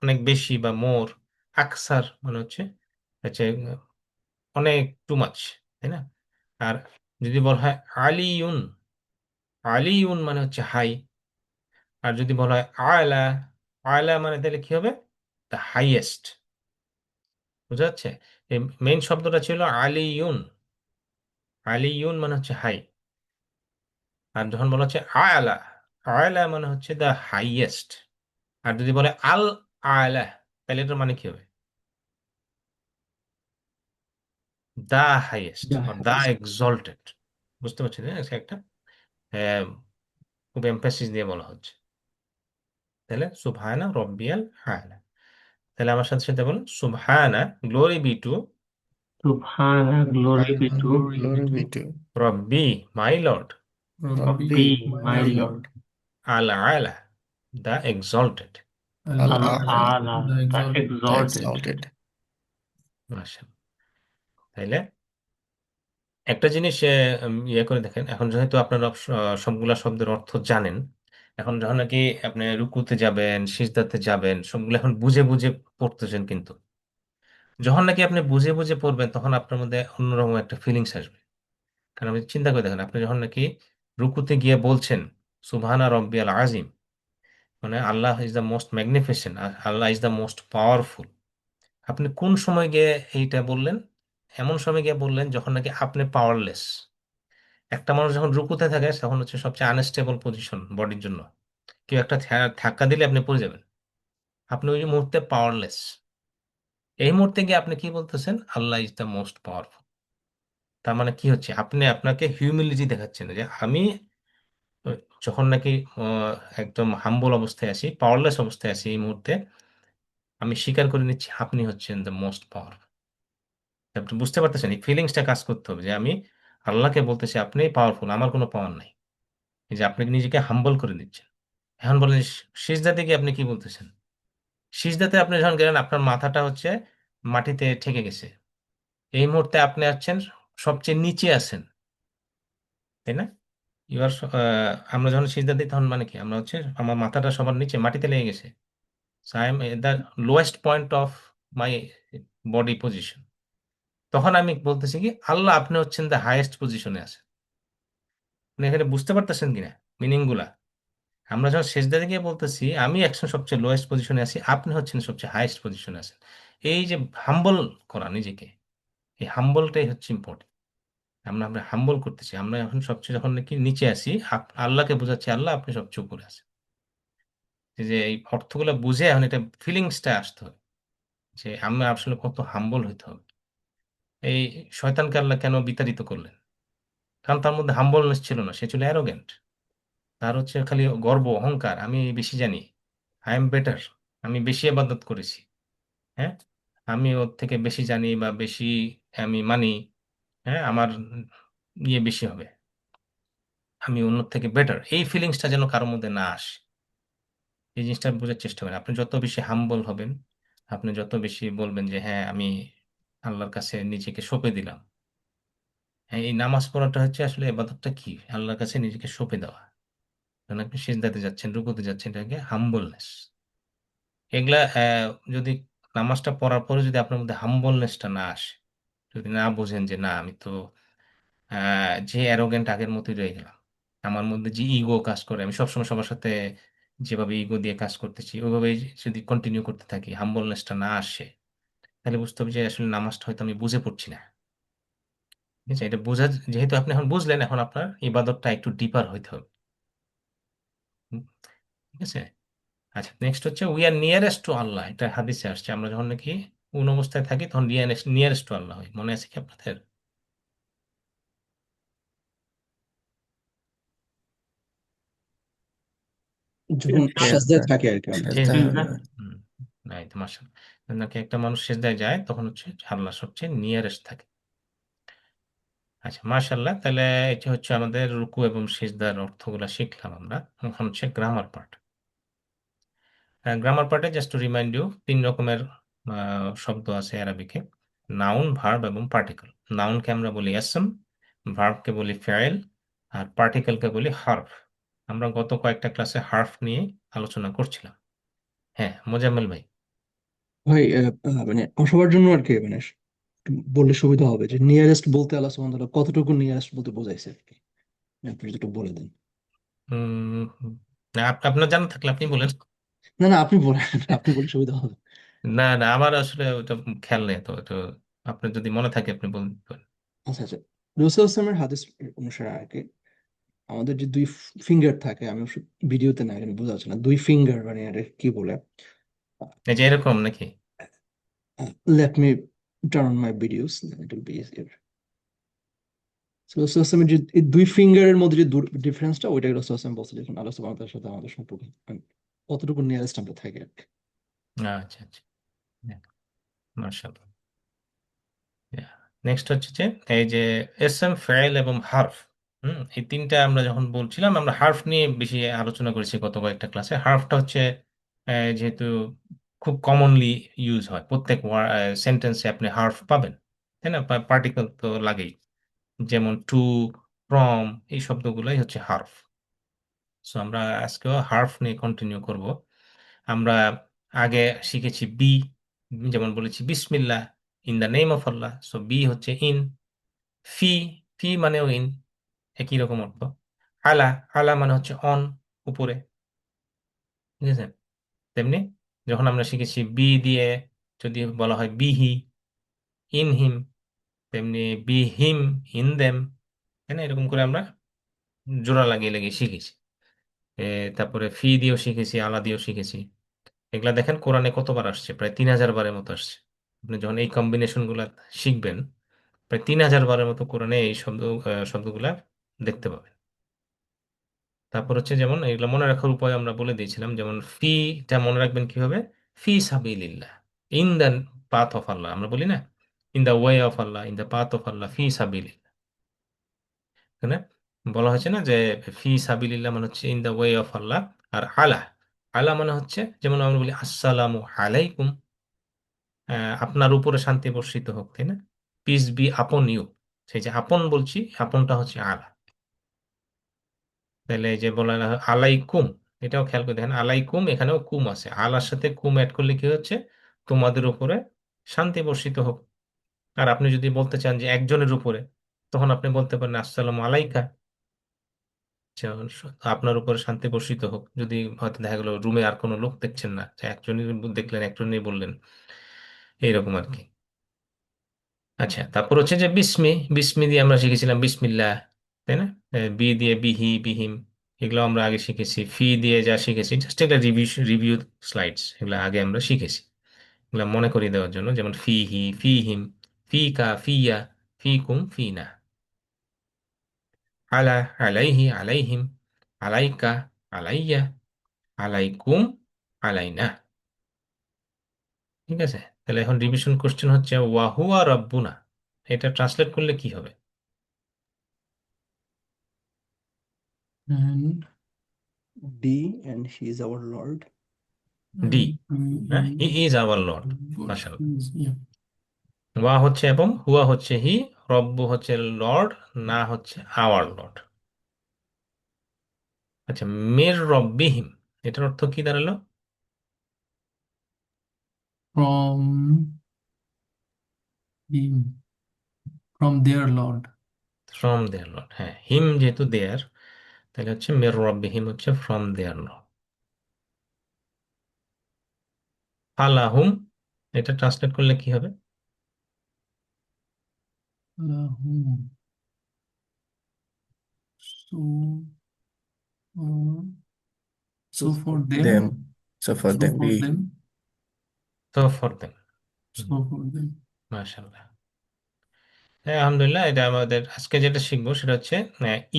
অনেক বেশি বা মোর। আকসার মানে হচ্ছে হচ্ছে অনেক টু মাচ, তাই না? আর যদি বলা হয় আলিউন, আলিউন মানে হচ্ছে হাই। আর যদি বলা হয় আয়লা, আয়লা মানে তাহলে কি হবে? The highest. বুঝা যাচ্ছে? এই মেইন শব্দটা ছিল আলিউন। আলিউন মানে হচ্ছে হাই। আর যখন বলা হচ্ছে আয়লা, আয়লা মানে হচ্ছে দ্য হাইয়েস্ট। আর যদি বলে আল আয়লা, তাহলে এটার মানে কি হবে? The highest the or the highest. Exalted. বুঝতে পারছেন, না? এটা একটা আহ, খুব এমফাসিস দিয়ে বলা হচ্ছে। তাহলে সুবহানা রব্বিয়াল আলা। তাহলে আমার সাথে সাথে বলুন, সুবহানা, glory be to Subhana, glory be to Glory be glory be to to রব্বি, my lord, Rabbi, Rabbi be my my my Lord. Lord. Lord আল আলা, দা exalted. Al Al-A'la A'la, the Al-Ala, the exalted. the exalted. exalted মাশাআল্লাহ। তাইলে একটা জিনিস ইয়ে করে দেখেন, এখন যেহেতু আপনারা সবগুলা শব্দের অর্থ জানেন, এখন যখন নাকি আপনি রুকুতে যাবেন, সিজদাতে যাবেন, সবগুলো এখন বুঝে বুঝে পড়তেছেন কিন্তু। যখন নাকি আপনি বুঝে বুঝে পড়বেন তখন আপনার মধ্যে অন্যরকম একটা ফিলিংস আসবে। কারণ আপনি চিন্তা করে দেখেন, আপনি যখন নাকি রুকুতে গিয়ে বলছেন সুবহানা রব্বিয়াল আজিম, মানে Allah is the most magnificent, Allah is the most powerful, আপনি কোন সময় গিয়ে এইটা বললেন? এমন সময় গিয়ে বললেন যখন নাকি আপনি পাওয়ারলেস। একটা মানুষ যখন রুকুতে থাকে তখন হচ্ছে সবচেয়ে আনস্টেবল পজিশন বডির জন্য। কেউ একটা ধাক্কা দিলে আপনি পড়ে যাবেন, আপনি ওই মুহূর্তে পাওয়ারলেস। এই মুহূর্তে গিয়ে আপনি কি বলতেছেন? আল্লাহ ইজ দ্য মোস্ট পাওয়ারফুল। তার মানে কি হচ্ছে? আপনি আপনাকে হিউমিলিটি দেখাচ্ছেন যে আমি আহ, যখন নাকি একদম হাম্বল অবস্থায় আছি, পাওয়ারলেস অবস্থায় আছি, এই মুহূর্তে আমি স্বীকার করে নিচ্ছি আপনি হচ্ছেন দ্য মোস্ট পাওয়ারফুল। আপনি বুঝতে পারতেছেন? এই ফিলিংসটা কাজ করতে হবে যে আমি আল্লাহকে বলতেছি আপনি পাওয়ারফুল, আমার কোনো পাওয়ার নাই। এই যে আপনি নিজেকে হাম্বল করে দিচ্ছেন। এখন বলেন সিজদাতে গিয়ে আপনি কি বলতেছেন? সিজদাতে আপনি যখন গেলেন আপনার মাথাটা হচ্ছে মাটিতে ঠেকে গেছে, এই মুহূর্তে আপনি আছেন সবচেয়ে নিচে আছেন, তাই না? এবার আমরা যখন সিজদা দিই তখন মানে কি আমরা হচ্ছে আমার মাথাটা সবার নিচে মাটিতে লেগে গেছে। So I am the lowest point of my body position. তখন আমি বলতেছি কি আল্লাহ আপনি হচ্ছেন দ্য হাইয়েস্ট পজিশনে আছেন। আপনি এখানে বুঝতে পারতেছেন কিনা মিনিং গুলা? আমরা যখন শেষদাতে গিয়ে বলতেছি আমি একজন সবচেয়ে লোয়েস্ট পজিশনে আছি, আপনি হচ্ছেন সবচেয়ে হাইয়েস্ট পজিশনে আছেন, এই যে হাম্বল করা নিজেকে, এই হাম্বলটাই হচ্ছে ইম্পর্টেন্ট। আমরা আমরা হাম্বল করতেছি, আমরা এখন সবচেয়ে যখন নাকি নিচে আছি, আল্লাহকে বোঝাচ্ছি আল্লাহ আপনি সবচেয়ে উপরে আছেন। এই যে এই অর্থগুলো বুঝে এখন এটা ফিলিংসটা আসতে হবে যে আমরা আসলে কত হাম্বল হইতে হবে। এই শয়তানকে আল্লাহ কেন বিতাড়িত করলেন? কারণ তার মধ্যে হাম্বলনেস ছিল না, সে ছিল অ্যারোগেন্ট। তার হচ্ছে খালি গর্ব অহংকার, আমি বেশি জানি, আই এম বেটার, আমি বেশি ইবাদত করেছি, হ্যাঁ, আমি ওর থেকে বেশি জানি বা বেশি আমি মানি, হ্যাঁ, আমার ইয়ে বেশি হবে, আমি অন্যর থেকে বেটার, এই ফিলিংসটা যেন কারোর মধ্যে না আসে। এই জিনিসটা বোঝার চেষ্টা করেন। আপনি যত বেশি হাম্বল হবেন, আপনি যত বেশি বলবেন যে হ্যাঁ আমি আল্লাহর কাছে নিজেকে সঁপে দিলাম। হ্যাঁ, এই নামাজ পড়াটা হচ্ছে আসলে ইবাদতটা কি? আল্লাহর কাছে নিজেকে সঁপে দেওয়া। কারণ আপনি সিজদাতে যাচ্ছেন, রুকুতে যাচ্ছেন, এটাকে হাম্বলনেস। এগুলা যদি নামাজটা পড়ার পরে যদি আপনার মধ্যে হাম্বলনেসটা না আসে, যদি না বোঝেন যে না আমি তো যে অ্যারোগেন্ট আগের মতোই রয়ে গেলাম, আমার মধ্যে যে ইগো কাজ করে, আমি সবসময় সবার সাথে যেভাবে ইগো দিয়ে কাজ করতেছি ওইভাবেই যদি কন্টিনিউ করতে থাকি, হাম্বলনেসটা না আসে, তাহলে বুঝতে হবে যে আসলে নামাজটা হয়তো আমি বুঝে পড়ছি না। ঠিক আছে? এটা বোঝা, যেহেতু আপনি এখন বুঝলেন, এখন আপনার ইবাদতটা একটু ডিপার হইতে হবে। হুম, ঠিক আছে। আচ্ছা, নেক্সট হচ্ছে উই আর নিয়ারেস্ট টু আল্লাহ। এটা হাদিসে আসছে আমরা যখন নাকি কোন অবস্থায় থাকি তখন নিয়ারেস্ট টু আল্লাহ হই। মনে আছে কি আপনাদের? যখন সাজদায় সেজদা থাকে আর কি আমরা। সেজদা সিজদা। হুম, নাই তো মাশাআল্লাহ, নাকি একটা মানুষ সেজদায় যায় তখন হচ্ছে আল্লাহ সবচেয়ে নিয়ারেস্ট থাকে। আচ্ছা মাশাআল্লাহ, তাহলে এটা হচ্ছে আমাদের রুকু এবং সিজদার অর্থগুলা শিখলাম আমরা। এখন হচ্ছে গ্রামার পার্ট। গ্রামার পার্টে জাস্ট টু রিমাইন্ড ইউ, তিন রকমের শব্দ আছে অ্যারাবিকে: নাউন, ভার্ব এবং পার্টিকেল। নাউনকে আমরা বলি ইসম, ভার্বকে বলি ফেয়েল, আর পার্টিকেলকে বলি হার্ফ। আমরা গত কয়েকটা ক্লাসে হার্ফ নিয়ে আলোচনা করছিলাম। হ্যাঁ মোজাম্মেল ভাই। ভাই মানে সবার জন্য আর কি মানে একটু বললে সুবিধা হবে যে নিয়ারেস্ট বলতে আল্লাহ সুবহানাহু ওয়া তাআলা কতটুকু নিয়ারেস্ট বলতে বোঝাইছে আর কি, আপনি যদি একটু বলে দেন। উম, না, আপনার জানা থাকলে আপনি বলেন। না না, আপনি বলেন, আপনি বলে সুবিধা হবে। না না, আমার আসলে ওটা খেয়াল নেই তো, তো আপনার যদি মনে থাকে আপনি বলুন। আচ্ছা আচ্ছা, রাসূল আসলামের হাদিস অনুসারে আর কি আমাদের যে দুই ফিঙ্গার থাকে, আমি অবশ্য ভিডিওতে না এখানে বোঝা যাচ্ছে না, দুই ফিঙ্গার মানে এটা কি বলে, এই যে এরকম নাকি? Let me turn on my videos, it will be easier. রাসূল আসলামের যে এই দুই ফিঙ্গারের মধ্যে যে ডিফারেন্সটা, ওইটাই রাসূল আসলাম বলছে যখন আল্লাহ সুবহানাহু ওয়া তাআলার সাথে আমাদের সম্পর্ক কতটুকু নিয়ারেস্ট আমরা থাকি আর কি। আচ্ছা আচ্ছা, মাশাআল্লাহ। নেক্সট হচ্ছে যে এই যে এসএম, ফেল এবং হার্ফ। এই তিনটা আমরা যখন বলছিলাম, আমরা হার্ফ নিয়ে বেশি আলোচনা করেছি গত কয়েকটা ক্লাসে। হার্ফটা হচ্ছে যেহেতু খুব কমনলি ইউজ হয়, প্রত্যেক সেন্টেন্সে আপনি হার্ফ পাবেন, তাই না? পার্টিকেল তো লাগেই, যেমন টু, ফ্রম, এই শব্দগুলোই হচ্ছে হার্ফ। সো আমরা আজকেও হার্ফ নিয়ে কন্টিনিউ করব। আমরা আগে শিখেছি বি, যেমন বলেছি বিসমিল্লাহ, in the name of Allah, so বি হচ্ছে ইন। ফি, ফি মানেও ইন, একই রকম অর্থ। আলা, আলা মানে হচ্ছে অন, উপরে, ঠিক আছে? তেমনি যখন আমরা শিখেছি বি দিয়ে যদি বলা হয় বিহি, ইন হিম, তেমনি বি হিম, ইন দেম, তাই না? এরকম করে আমরা জোড়া লাগিয়ে লাগিয়ে শিখেছি। তারপরে ফি দিয়েও শিখেছি, আলা দিয়েও শিখেছি। এগুলা দেখেন কোরআনে কতবার আসছে, প্রায় 3000 বারের মতো আসছে। আপনি যখন এই কম্বিনেশন গুলা শিখবেন, প্রায় 3000 বারের মতো কোরআনে এই শব্দগুলা দেখতে পাবেন। তারপর হচ্ছে যেমন এগুলো মনে রাখার উপায় আমরা বলে দিয়েছিলাম, যেমন ফিটা মনে রাখবেন কিভাবে, ফি সাবিলিল্লাহ, in the path of Allah, আমরা বলি না in the way of Allah, in the path of Allah, ফি সাবিলিল্লাহ। এখানে বলা হয়েছে না যে ফি সাবিলিল্লাহ মানে হচ্ছে ইন দ্য ওয়ে অফ আল্লাহ। আর আলা, আলা মানে হচ্ছে যেমন আমরা বলি আসসালামু আলাইকুম, আপনার উপরে শান্তি বর্ষিত হোক, তাই না? পিস বি আপন ইউ, সেই যে আপন বলছি, আপনটা হচ্ছে আলা। তাহলে এই যে বলা হয় আলাইকুম, এটাও খেয়াল করে দেখেন, আলাইকুম এখানেও কুম আছে, আলার সাথে কুম অ্যাড করলে কি হচ্ছে, তোমাদের উপরে শান্তি বর্ষিত হোক। আর আপনি যদি বলতে চান যে একজনের উপরে, তখন আপনি বলতে পারেন আসসালামু আলাইকা, যে আপনার উপরে শান্তি বর্ষিত হোক। যদি হয়তো দেখা গেল রুমে আর কোনো লোক দেখছেন না, যে একজনই দেখলেন, একজনই বললেন, এইরকম আর কি। আচ্ছা, তারপর হচ্ছে যে বিস্মি, বিস্মি দিয়ে আমরা শিখেছিলাম বিসমিল্লাহ, তাই না? বি দিয়ে বিহি, বিহিম, এগুলো আমরা আগে শিখেছি। ফি দিয়ে যা শিখেছি জাস্ট একটা রিভিউ, রিভিউ স্লাইডস, এগুলো আগে আমরা শিখেছি, এগুলো মনে করিয়ে দেওয়ার জন্য। যেমন ফি হি, ফি হিম, ফি কা, ফিয়া, ফি কুম, ফি না। আলা, আলাইহি, আলাইহিম, আলাইকা, আলাইয়া, আলাইকুম, আলাইনা। ঠিক আছে? তাহলে এখন রিভিশন কোশ্চেন হচ্ছে ওয়াহুয়া রব্বুনা, এটা ট্রান্সলেট করলে কি হবে? And D, and he is our Lord. D, হ্যাঁ, হি he is our Lord. is, মাশাআল্লাহ। yeah. ওয়া হচ্ছে এবং, হুয়া হচ্ছে হি, রব্বু হচ্ছে লর্ড, না হচ্ছে আওয়ার লর্ড। আচ্ছা, মির রব্বিহিম, এটার অর্থ কি দাঁড়ালো? From him, from their Lord. From their lord, হ্যাঁ, হিম যেহেতু দেয়ার, তাহলে হচ্ছে মির রব্বিহিম হচ্ছে ফ্রম দেয়ার লর্ড। ফালাহুম, এটা ট্রান্সলেট করলে কি হবে? Lahum. So, uh, So so for for them, them, so for so them for be. them, তো for them. so for them. মাশাআল্লাহ। হ্যাঁ, আলহামদুলিল্লাহ। এটা আমাদের আজকে যেটা শিখবো সেটা হচ্ছে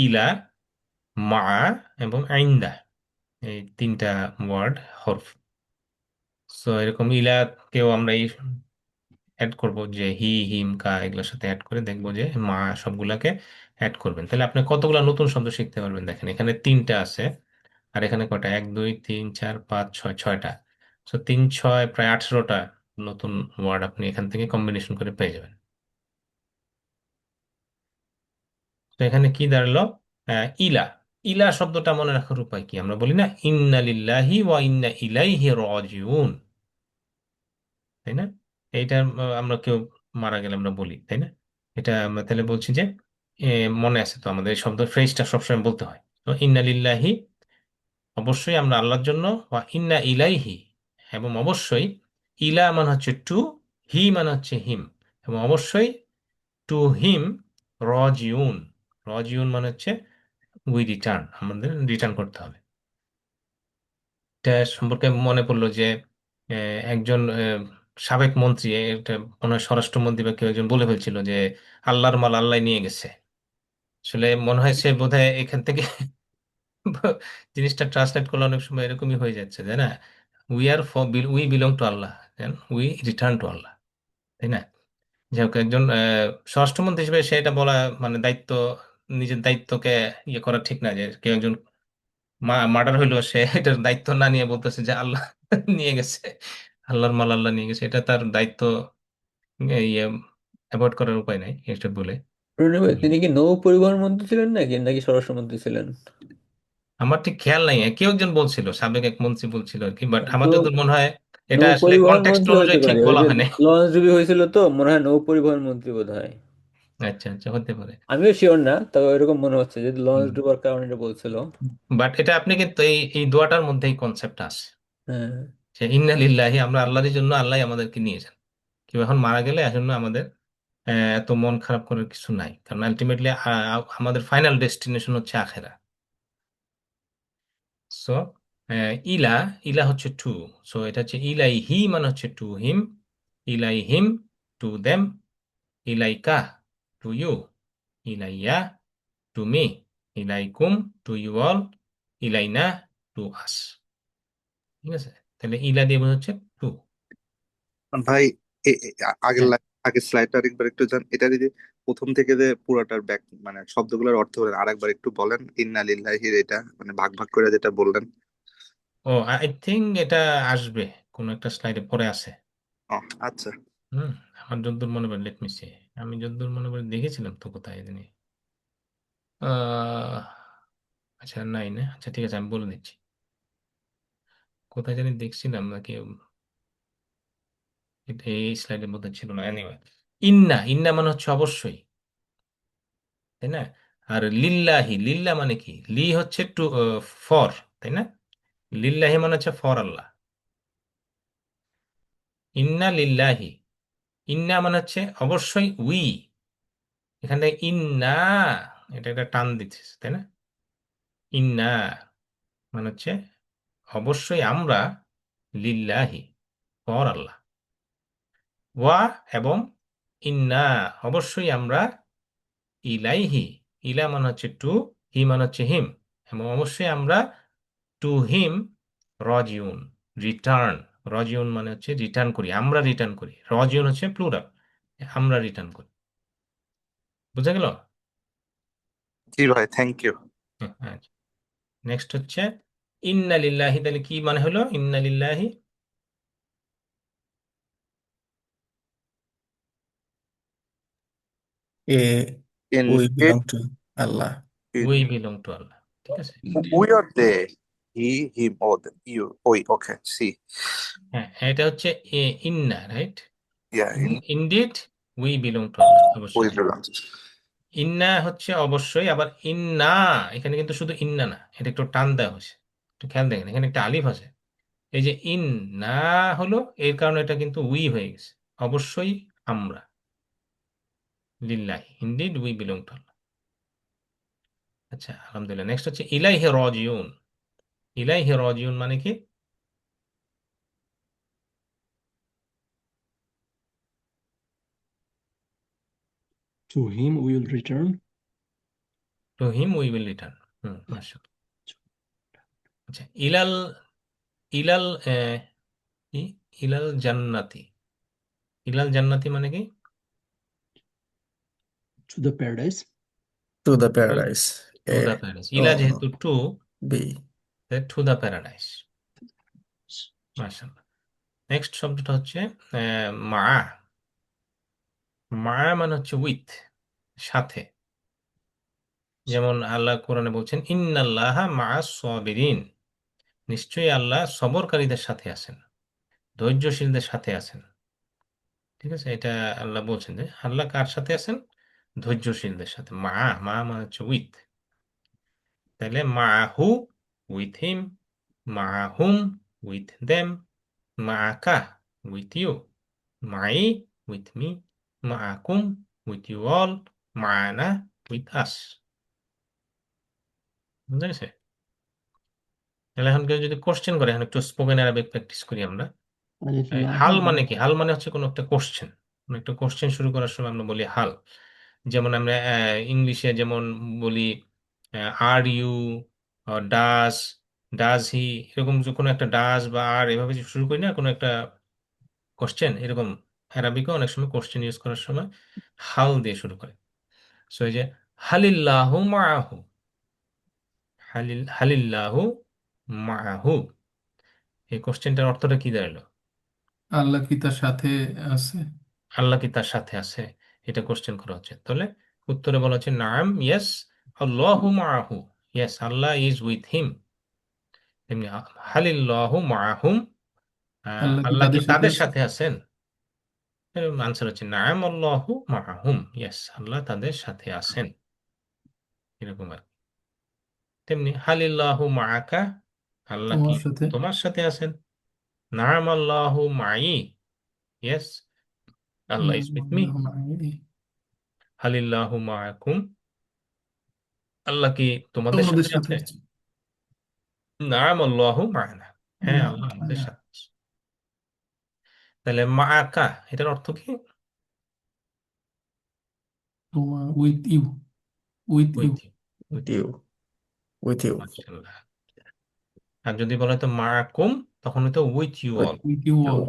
ইলা, মা এবং আইন্দা, এই তিনটা ওয়ার্ড, হরফ। সো এরকম ইলাকেও আমরা এই অ্যাড করব, যে হি, হিম, কা এগুলোর সাথে অ্যাড করে দেখবো যে মা সবগুলাকে অ্যাড করবেন, তাহলে আপনি কতগুলা নতুন শব্দ শিখতে পারবেন। দেখেন এখানে তিনটা আছে, আর এখানে কয়টা, 1 2 3 4 5 6, ছয়টা। তো 3 6 প্রায় 18টা নতুন ওয়ার্ড আপনি এখান থেকে কম্বিনেশন করে পেয়ে যাবেন। তো এখানে কি দাঁড়ালো? ইলা, ইলা শব্দটা মনে রাখার উপায় কি? আমরা বলি না ইন্না লিল্লাহি ওয়া ইন্না ইলাইহি রাজিউন, তাই না? এইটা আমরা কেউ মারা গেলে আমরা বলি, তাই না? এটা আমরা তাহলে বলছি যে এ, মনে আছে তো আমাদের এই শব্দ ফ্রেজটা সবসময় বলতে হয়। তো ইন্না লিল্লাহি, অবশ্যই আমরা আল্লাহর জন্য, ওয়া ইন্না ইলাইহি, এবং অবশ্যই, ইলা মানে হচ্ছে টু, হি মানে হচ্ছে হিম, এবং অবশ্যই টু হিম রজিউন, রজিউন মানে হচ্ছে উই রিটার্ন, আমাদের রিটার্ন করতে হবে। এটা সম্পর্কে মনে পড়লো যে একজন সাবেক মন্ত্রী, এটা মনে হয় স্বরাষ্ট্রমন্ত্রী বা কেউ একজন বলে ফেলছিল যে আল্লাহর মাল আল্লাহ নিয়ে গেছে। আসলে মনে হয় সে বোধহয় এখান থেকে জিনিসটা ট্রান্সলেট করলে অনেক সময় এরকমই হয়ে যাচ্ছে, তাই না? We are we belong to Allah, we return to Allah, তাই না? যাই হোক, একজন স্বরাষ্ট্রমন্ত্রী হিসেবে সে এটা বলা, মানে দায়িত্ব, নিজের দায়িত্বকে ইয়ে করা ঠিক না, যে কেউ একজন মার্ডার হইলো, সে এটার দায়িত্ব না নিয়ে বলতেছে যে আল্লাহ নিয়ে গেছে, আল্লাহর মাল আল্লাহ নিয়ে গেছে। এটা তার দায়িত্ব ইয়ে অ্যাভয়েড করার উপায় নাই এটা বলে। রনি ভাই, তিনি কি নৌ পরিবহন মন্ত্রী ছিলেন নাকি নাকি স্বরাষ্ট্রমন্ত্রী ছিলেন? আমার ঠিক খেয়াল নাই, কেউ একজন বলছিল, সাবেক এক মন্ত্রী বলছিল আর কি, বাট আমার তো যত মনে হয় এটা নৌ আসলে পরিবহন কনটেক্সট মন্ত্রী হইতে অনুযায়ী ঠিক পারে, ওই বলা যে হয় না। লঞ্চ ডুবি হয়েছিল তো, মনে হয় নৌ পরিবহন মন্ত্রী বোধ হয়। আচ্ছা আচ্ছা, হতে পারে। আমিও শিওর না, তবে এরকম মনে হচ্ছে যে লঞ্চ ডুবার কারণে এটা বলছিল। বাট এটা আপনি কিন্তু এই দোয়াটার মধ্যেই কনসেপ্ট আছে হ্যাঁ। যে ইন্না লিল্লাহি, আমরা আল্লাহর জন্য, আল্লাহ আমাদেরকে নিয়ে যান। কেউ এখন মারা গেলে আসলে আমাদের এত মন খারাপ করার কিছু নাই, কারণ আলটিমেটলি আমাদের ফাইনাল ডেস্টিনেশন হচ্ছে আখেরা। সো ইলা, ইলা হচ্ছে টু। সো এটা হচ্ছে ইলাইহি মানে হচ্ছে টু হিম, ইলাইহিম টু দেম, ইলাইকা টু ইউ, ইলাইয়া টু মি, ইলাইকুম টু ইউ অল, ইলাইনা টু আস। ঠিক আছে, তাহলে ইলা দিয়ে বোঝাচ্ছে টু। ভাই আগের হ্যাঁ, আগের স্লাইডটা আরেকবার একটু যান, এটা যদি প্রথম থেকে যে পুরোটার ব্যাক মানে শব্দগুলোর অর্থ বলেন আরেকবার একটু বলেন, ইন্না লিল্লাহির এটা মানে ভাগ ভাগ করে যেটা বললেন। ও আই থিঙ্ক এটা আসবে কোন একটা স্লাইডে পরে আছে। ও আচ্ছা। হুম, আমার যদ্দূর মনে পড়ে, লেট মি সি, আমি যদ্দূর মনে পড়ে দেখেছিলাম তো কোথায় জানি। আহ, আচ্ছা নাই না, আচ্ছা ঠিক আছে, আমি বলে দিচ্ছি কোথায় জানি দেখছিলাম নাকি। এই স্লাইডের মধ্যে ছিল না। এনিওয়ে, ইন্না, ইন্না মানে হচ্ছে অবশ্যই, তাই না? আর লিল্লাহি, লিল্লা মানে কি? লি হচ্ছে টু, ফর, তাই না? লিল্লাহি মানে হচ্ছে ফর আল্লাহ। ইন্না লিল্লাহি, ইন্না মানে হচ্ছে অবশ্যই উই। এখানে ইন্না, এটা একটা টান দিচ্ছে, তাই না? ইন্না মানে হচ্ছে অবশ্যই আমরা, লিল্লাহি ফর আল্লাহ, ওয়া এবং ইন্না অবশ্যই আমরা, ইলাইহি, ইলা মানে হচ্ছে টু, হি মানে হচ্ছে হিম, এবং অবশ্যই আমরা টু হিম রজিউন, রিটার্ন। রজিউন মানে হচ্ছে রিটার্ন করি, আমরা রিটার্ন করি। রজিউন হচ্ছে প্লুরাল, আমরা রিটার্ন করি। বুঝা গেল? জি ভাই, থ্যাংক ইউ। হ্যাঁ। নেক্সট হচ্ছে ইন্না লিল্লাহি, তাহলে কি মানে হলো ইন্না লিল্লাহি? A we indeed, belong to Allah. We belong to Allah. ঠিক আছে, we are they, he him O you, ওই ওকে সি, হ্যাঁ এটা হচ্ছে ইন্না, right? Yeah indeed we belong to Allah, we অবশ্যই। বিলং। ইন্না হচ্ছে অবশ্যই, আবার ইন্না, এখানে কিন্তু শুধু ইন্না না, এটা একটু টান দেওয়া হয়েছে, একটু খেয়াল দেখেন, এখানে একটা আলিফ আছে। এই যে ইন্না হলো, এর কারণে এটা কিন্তু উই হয়ে গেছে, অবশ্যই আমরা, লিল্লাহি, ইনডিড উই বিলং টু আল্লাহ। আচ্ছা আলহামদুলিল্লাহ। নেক্সট হচ্ছে ইলাইহি রাজিউন। ইলাইহি রাজিউন মানে কি? To him we will return. To him we will return. হুম, মাশাআল্লাহ। আচ্ছা, ইলাল, ইলাল কি? ইলাল জান্নাতি, ইলাল জান্নাতি মানে কি? To the paradise. To the paradise. To a the paradise. ও ইলা যেহেতু টু, বি। To the paradise. মাশাআল্লাহ। নেক্সট শব্দটা হচ্ছে মা। মা মানে হচ্ছে উইথ, সাথে। যেমন আল্লাহ কোরআনে বলছেন ইন্নাল্লাহা মা'আস সাবিরিন, নিশ্চয়ই আল্লাহ সবরকারীদের সাথে আছেন, ধৈর্যশীলদের সাথে আছেন। ঠিক আছে, এটা আল্লাহ বলছেন যে আল্লাহ কার সাথে আছেন? ধৈর্যশীলদের সাথে। মা, মা মানে হচ্ছে উইথ। তাহলে মাহু উইথ হিম, মাহুম উইথ দেম, মাকা উইথ ইউ, মাই উইথ মি, মাকুম উইথ ইউ অল, মানা উইথ আস। বুঝা গেছে? তাহলে এখন কেউ যদি কোশ্চেন করে, এখন একটু স্পোকেন অ্যারাবিক প্র্যাকটিস করি আমরা। Alif হাল Lam মানে কি? হাল মানে হচ্ছে কোনো একটা কোশ্চেন, কোনো একটা কোশ্চেন শুরু করার সময় আমরা বলি হাল। যেমন আমরা ইংলিশে যেমন বলি are you, does, does he, এরকম যে কোনো একটা ডাজ বা আর এভাবে যে শুরু করি না কোনো একটা কোশ্চেন, এরকম অ্যারাবিকে অনেক সময় কোশ্চেন ইউজ করার সময় হাল দিয়ে শুরু করে। সো এই যে হালিল্লাহু মাআহু, হালিল্লাহু মাআহু, এই কোশ্চেনটার অর্থটা কি দাঁড়ালো? আল্লাহ কি তার সাথে আছে? আল্লাহ কি তার সাথে আছে, এটা কোশ্চেন করা হচ্ছে। তাহলে উত্তরে বলা হচ্ছে নাম, ইয়েস, আল্লাহু মাআহু, yes Allah is with him. তেমনি হালিল্লাহু মাআহুম, আল্লাহ কি আল্লাহ কি তাদের সাথে তাদের আছে? সাথে আছেন? আনসার হচ্ছে নাম আল্লাহু মাআহুম, ইয়েস, আল্লাহ তাদের সাথে আছেন, এরকম আর কি। তেমনি হালিল্লাহু মাআকা, আল্লাহ কি তোমার সাথে? তোমার সাথে আছেন? নাম আল্লাহু মাই, yes, Allah is with me. আল্লাহ মাই। হালিল্লাহু মাআকুম, আল্লাহ কি তোমাদের তোমাদের সাথে সাথে আছে? আছে। নাম আল্লাহু মা'ানা, হ্যাঁ না আল্লাহ আমাদের না, সাথে আছে। তাহলে মাআকা এটার অর্থ কি? তোমার with you, with you. With you, with you, with you, মাশাআল্লাহ। আর যদি বলা হতো মাআকুম, তখন হতো with you with all. With you you. All.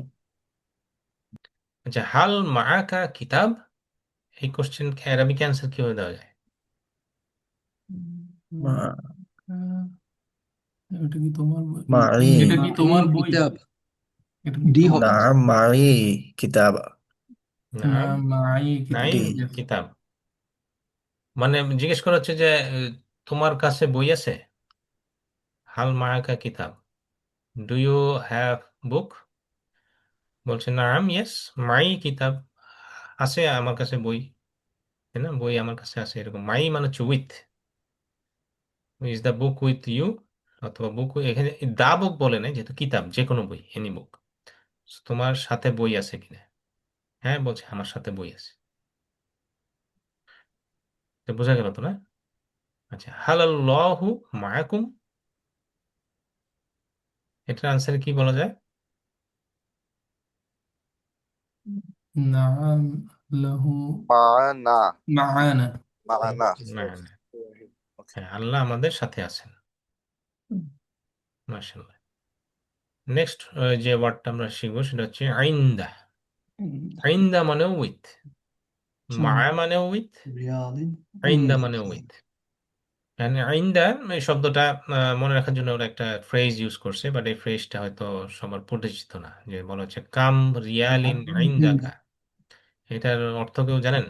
আচ্ছা, হাল মাআকা কিতাব, এই কোশ্চেন অ্যারাবিক অ্যান্সার কিভাবে দেওয়া যায়? মা এটা কি তোমার মাই, এটা কি এই তোমার বই? কিতাব এটা কি ডি তোমার? হবে। না মাই কিতাব, না নাম মাই কিতাব, নাই ডি। yes. কিতাব, মানে জিজ্ঞেস করা হচ্ছে যে তোমার কাছে বই আছে? হাল মাআকা কিতাব, ডু ইউ হ্যাভ বুক? বলছে নাম, ইয়েস, মাই কিতাব, আছে আমার কাছে বই, তাই না, বই আমার কাছে আছে, এরকম। মাই মানে হচ্ছে with, is the book with you, অথবা বুক, এখানে দা বুক বলে নাই, যেহেতু কিতাব যে কোনো বই, এনি বুক। তোমার সাথে বই আছে কিনা? হ্যাঁ, বলছে আমার সাথে বই আছে। তো বোঝা গেল তো, না? আচ্ছা, হালাল্লাহু মায়াকুম, এটার আনসারে কি বলা যায়? নাম লাহু মা'না, মা'ানা। মা'না। না না, হ্যাঁ, আল্লাহ আমাদের সাথে আছেন, মাশাআল্লাহ। নেক্সট যে ওয়ার্ডটা আমরা শিখবো সেটা হচ্ছে আইন্দা। আইন্দা মানে উইথ, মায়া মানে উইথ, রিয়ালিন আইন্দা মানে ইনদাকা। উইথ। মানে আইন্দা এই শব্দটা মনে রাখার জন্য ওরা একটা ফ্রেজ ইউজ করছে, বাট এই ফ্রেজটা হয়তো সবার পরিচিত না। যে বলা হচ্ছে কাম রিয়ালিন আইন্দাকা, এটার অর্থ কেউ জানেন?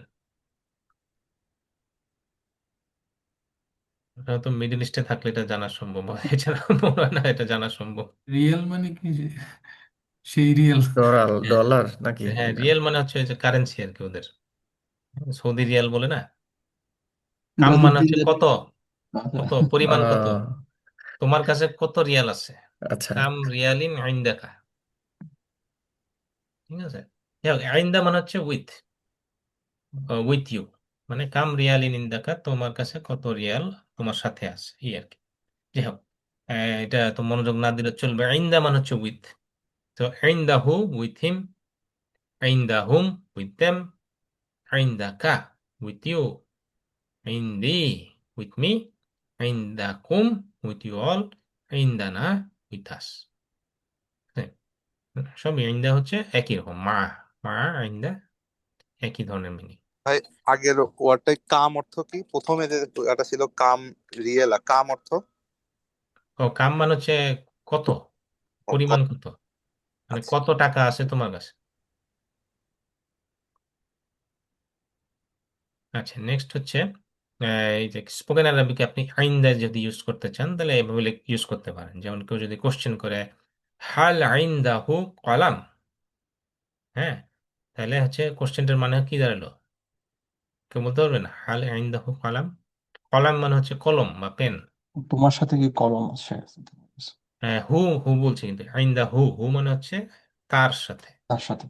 এটা তো মিডল ইস্টে থাকলে এটা জানা সম্ভব হয়, এছাড়া মনে হয় না এটা জানা সম্ভব। রিয়েল মানে কি? সেই রিয়েল। হ্যাঁ, ডলার নাকি? হ্যাঁ, না। রিয়েল মানে হচ্ছে যে কারেন্সি আর কি, ওদের সৌদি রিয়াল বলে না। কাম মানে বদরুদ্দিন হচ্ছে জানি। কত, কত পরিমাণ কত, আহ, তোমার কাছে কত রিয়াল আছে। আচ্ছা, কাম রিয়ালিন আইন্দাকা, ঠিক আছে। যাই হোক, আইন্দা মানে হচ্ছে উইথ, উইথ ইউ, মানে কাম রিয়ালিন ইন্দাকা, তোমার কাছে কত রিয়াল তোমার সাথে আছে, এই আর কি। যাই হোক, এটা তো মনোযোগ না দিলে চলবে। আইন্দা মানে হচ্ছে উইথ, তো আইন্দাহু উইথ হিম, আইন্দাহুম উইথ দেম, আইন্দাকা উইথ ইউ, আইন্দি উইথ মি, আইন্দাকুম উইথ ইউ অল, আইন্দানা উইথ আস। সব আইন্দা হচ্ছে একই রকম, মা, মা আইন্দা একই ধরনের মিনিং। ভাই, আগের ওয়ার্ডটাই কাম অর্থ কি? প্রথমে যে এটা ছিল কাম রিয়েলা, কাম অর্থ ও, কাম মানে হচ্ছে কত, পরিমাণ কত? কত, মানে আচ্ছা, কত টাকা আছে তোমার কাছে। আচ্ছা, নেক্সট হচ্ছে এই যে স্পোকেন আরবিকে আপনি আইন্দা যদি ইউজ করতে চান, তাহলে এভাবে ইউজ করতে পারেন। যেমন কেউ যদি কোশ্চেন করে হাল আইন্দাহু কলাম, হ্যাঁ, তাহলে হচ্ছে কোশ্চেনটার মানে কি দাঁড়ালো? কেউ বলতে পারবেন হাল আইন্দাহু কলাম? কলাম মানে হচ্ছে কলম বা পেন। তোমার সাথে কি কলম আছে? হু, হু বলছে, কিন্তু আইন্দা হু, হু মানে হচ্ছে তার সাথে। তার সাথে।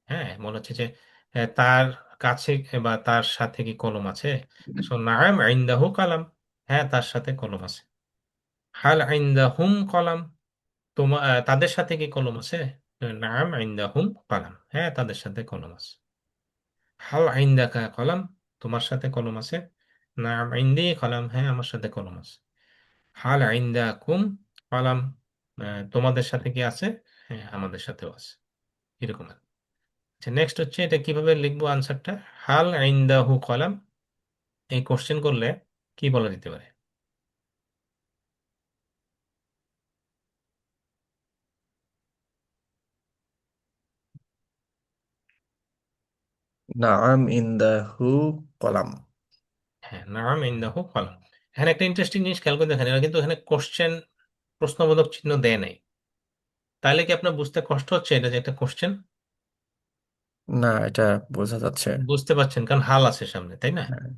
হ্যাঁ, মনে হচ্ছে যে তার কাছে বা তার সাথে কি কলম আছে? সো নাম আইন্দাহু কালাম, হ্যাঁ তার সাথে কলম আছে। হাল আইন্দাহুম কলাম, তোমার তাদের সাথে কি কলম আছে? নাম আইন্দাহুম কলাম, হ্যাঁ তাদের সাথে কলম আছে। হাল আইন্দাকা কলাম, তোমার সাথে কলম আছে? নাম আইন্দি কলাম, হ্যাঁ আমার সাথে কলম আছে। হাল আইন্দাকুম কলাম, তোমাদের সাথে কি আছে? হ্যাঁ আমাদের সাথেও আছে, এরকম আর কি। আচ্ছা, নেক্সট হচ্ছে এটা কিভাবে লিখবো আনসারটা। হাল আইন্দাহু কলাম, এই কোশ্চেন করলে কি বলা যেতে পারে? নাম ইনদাহু কলাম। হ্যাঁ, নাম ইনদাহু কলাম। এখানে একটা ইন্টারেস্টিং জিনিস খেয়াল করে দেখেন, এরা কিন্তু এখানে কোশ্চেন প্রশ্নবোধক চিহ্ন দেয় নাই। তাহলে কি আপনার বুঝতে কষ্ট হচ্ছে এটা যে একটা কোশ্চেন? না, এটা বোঝা যাচ্ছে। বুঝতে পারছেন, কারণ হাল আছে সামনে, তাই না? হ্যাঁ।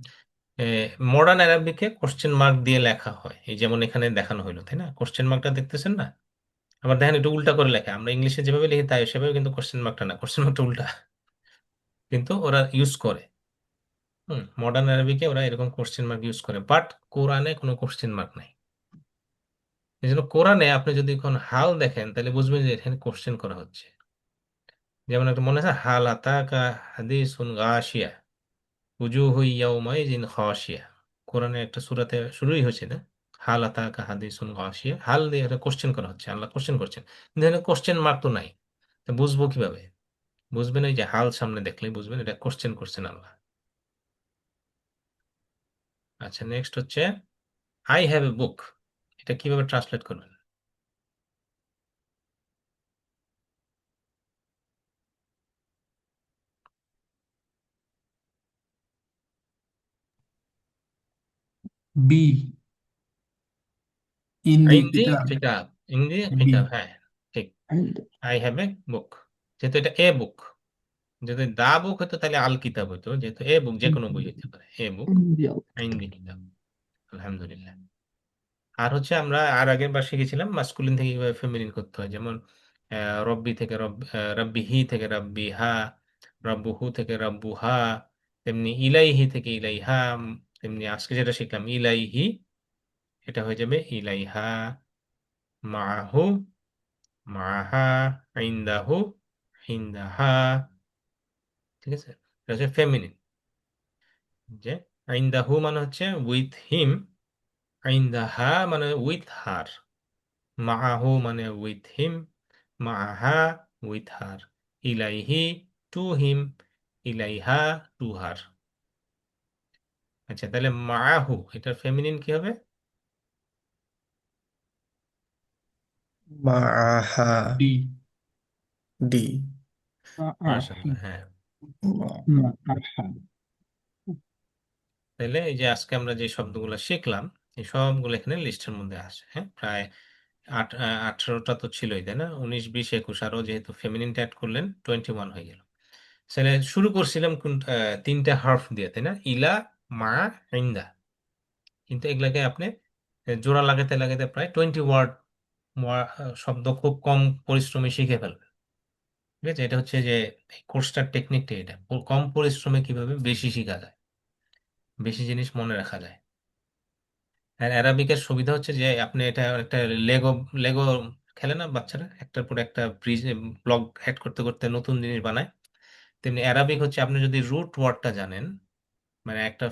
মডার্ন অ্যারাবিকে কোশ্চেন মার্ক দিয়ে লেখা হয়, এই যেমন এখানে দেখানো হইলো, তাই না? কোশ্চেন মার্কটা দেখতেছেন না? আবার দেখেন একটু উল্টা করে লেখা, আমরা ইংলিশে যেভাবে লিখি তাই সেভাবে, কিন্তু কোশ্চেন মার্কটা না, কোশ্চেন মার্কটা উল্টা, কিন্তু ওরা ইউজ করে। মডার্ন অ্যারাবিকে ওরা এরকম কোশ্চেন মার্ক ইউজ করে, বাট কোরআনে কোনো কোশ্চেন মার্ক নাই। এই জন্য কোরআনে আপনি যদি এখন হাল দেখেন তাহলে বুঝবেন যে এখানে কোশ্চেন করা হচ্ছে। যেমন একটা মনে আছে, হাল আতাকা হাদিসুন গাশিয়া উজুহু ইয়াউমাইযিন খাশিয়া। কোরআনে একটা সূরাতে শুরুই হয়েছে না, হাল আতাকা হাদিসুন গাশিয়া, হাল দিয়ে একটা কোশ্চেন করা হচ্ছে, আল্লাহ কোশ্চেন করছেন, কিন্তু এখানে কোশ্চেন মার্ক তো নাই। তা বুঝবো কিভাবে? বুঝবেন ওই যে হাল সামনে দেখলেই বুঝবেন এটা কোশ্চেন করছেন আল্লাহ। আচ্ছা, নেক্সট হচ্ছে আই হ্যাভ এ বুক। এটা কিভাবে ট্রান্সলেট করবেন? B. In the ইংরেজি kitab. কিতাব, ইংরেজি কিতাব, B. হ্যাঁ ঠিক। And আই হ্যাভ এ বুক, যেহেতু এটা এ বুক, যদি দা বুক হতো তাহলে আল কিতাব হতো, যেহেতু এ বুক যে কোনো বই হতে পারে, এ বুক, the ইংরেজি কিতাব। আলহামদুলিল্লাহ। আর হচ্ছে আমরা আর আগের বার শিখেছিলাম মাস্কুলিন থেকে কিভাবে ফেমিনিন করতে হয়, যেমন রব্বি থেকে রব্বি হি থেকে রব্বি হা, রব্বুহু থেকে রব্বু হা, তেমনি ইলাইহি থেকে ইলাইহা, তেমনি আজকে যেটা শিখলাম ইলাইহি, এটা হয়ে যাবে ইলাইহা, মাহু, মাহা, ইন্দাহু, ইন্দাহা। ঠিক আছে, এটা হচ্ছে ফেমিনিন। যে ইন্দাহু মানে হচ্ছে উইথ হিম, ইন্দাহা মানে উইথ হার, মাহু মানে with him, Maha with her, ইলাইহি টু হিম, ইলাইহা টু হার। আচ্ছা, তাহলে মাহু এটার ফেমিনিন কি হবে? মাহা, D. ডি। মাশাআল্লাহ, হ্যাঁ। তাহলে এই যে আজকে আমরা যে শব্দগুলো শিখলাম, এই সবগুলো এখানে লিস্টের মধ্যে আছে। হ্যাঁ, প্রায় 18টা তো ছিলই, তাই না? 19, 20, 21, আরো যেহেতু ফেমিনিনটা অ্যাড করলেন 21 হয়ে গেল। তাহলে শুরু করছিলাম কোন তিনটা হার্ফ দিয়ে, তাই না? ইলা, মা, ইন্দা। কিন্তু এগুলাকে আপনি জোড়া লাগাতে লাগাতে প্রায় 20 ওয়ার্ড শব্দ খুব কম পরিশ্রমে শিখে ফেলবেন। ঠিক আছে, এটা হচ্ছে যে কোর্সটার টেকনিকটা, এটা কম পরিশ্রমে কিভাবে বেশি শেখা যায়, বেশি জিনিস মনে রাখা যায়। আর অ্যারাবিকের সুবিধা হচ্ছে যে আপনি এটা একটা লেগো লেগো খেলে না বাচ্চারা, একটার পর একটা ব্লক অ্যাড করতে করতে নতুন জিনিস বানায়, তেমনি অ্যারাবিক হচ্ছে আপনি যদি রুট ওয়ার্ডটা জানেন, মানে একটা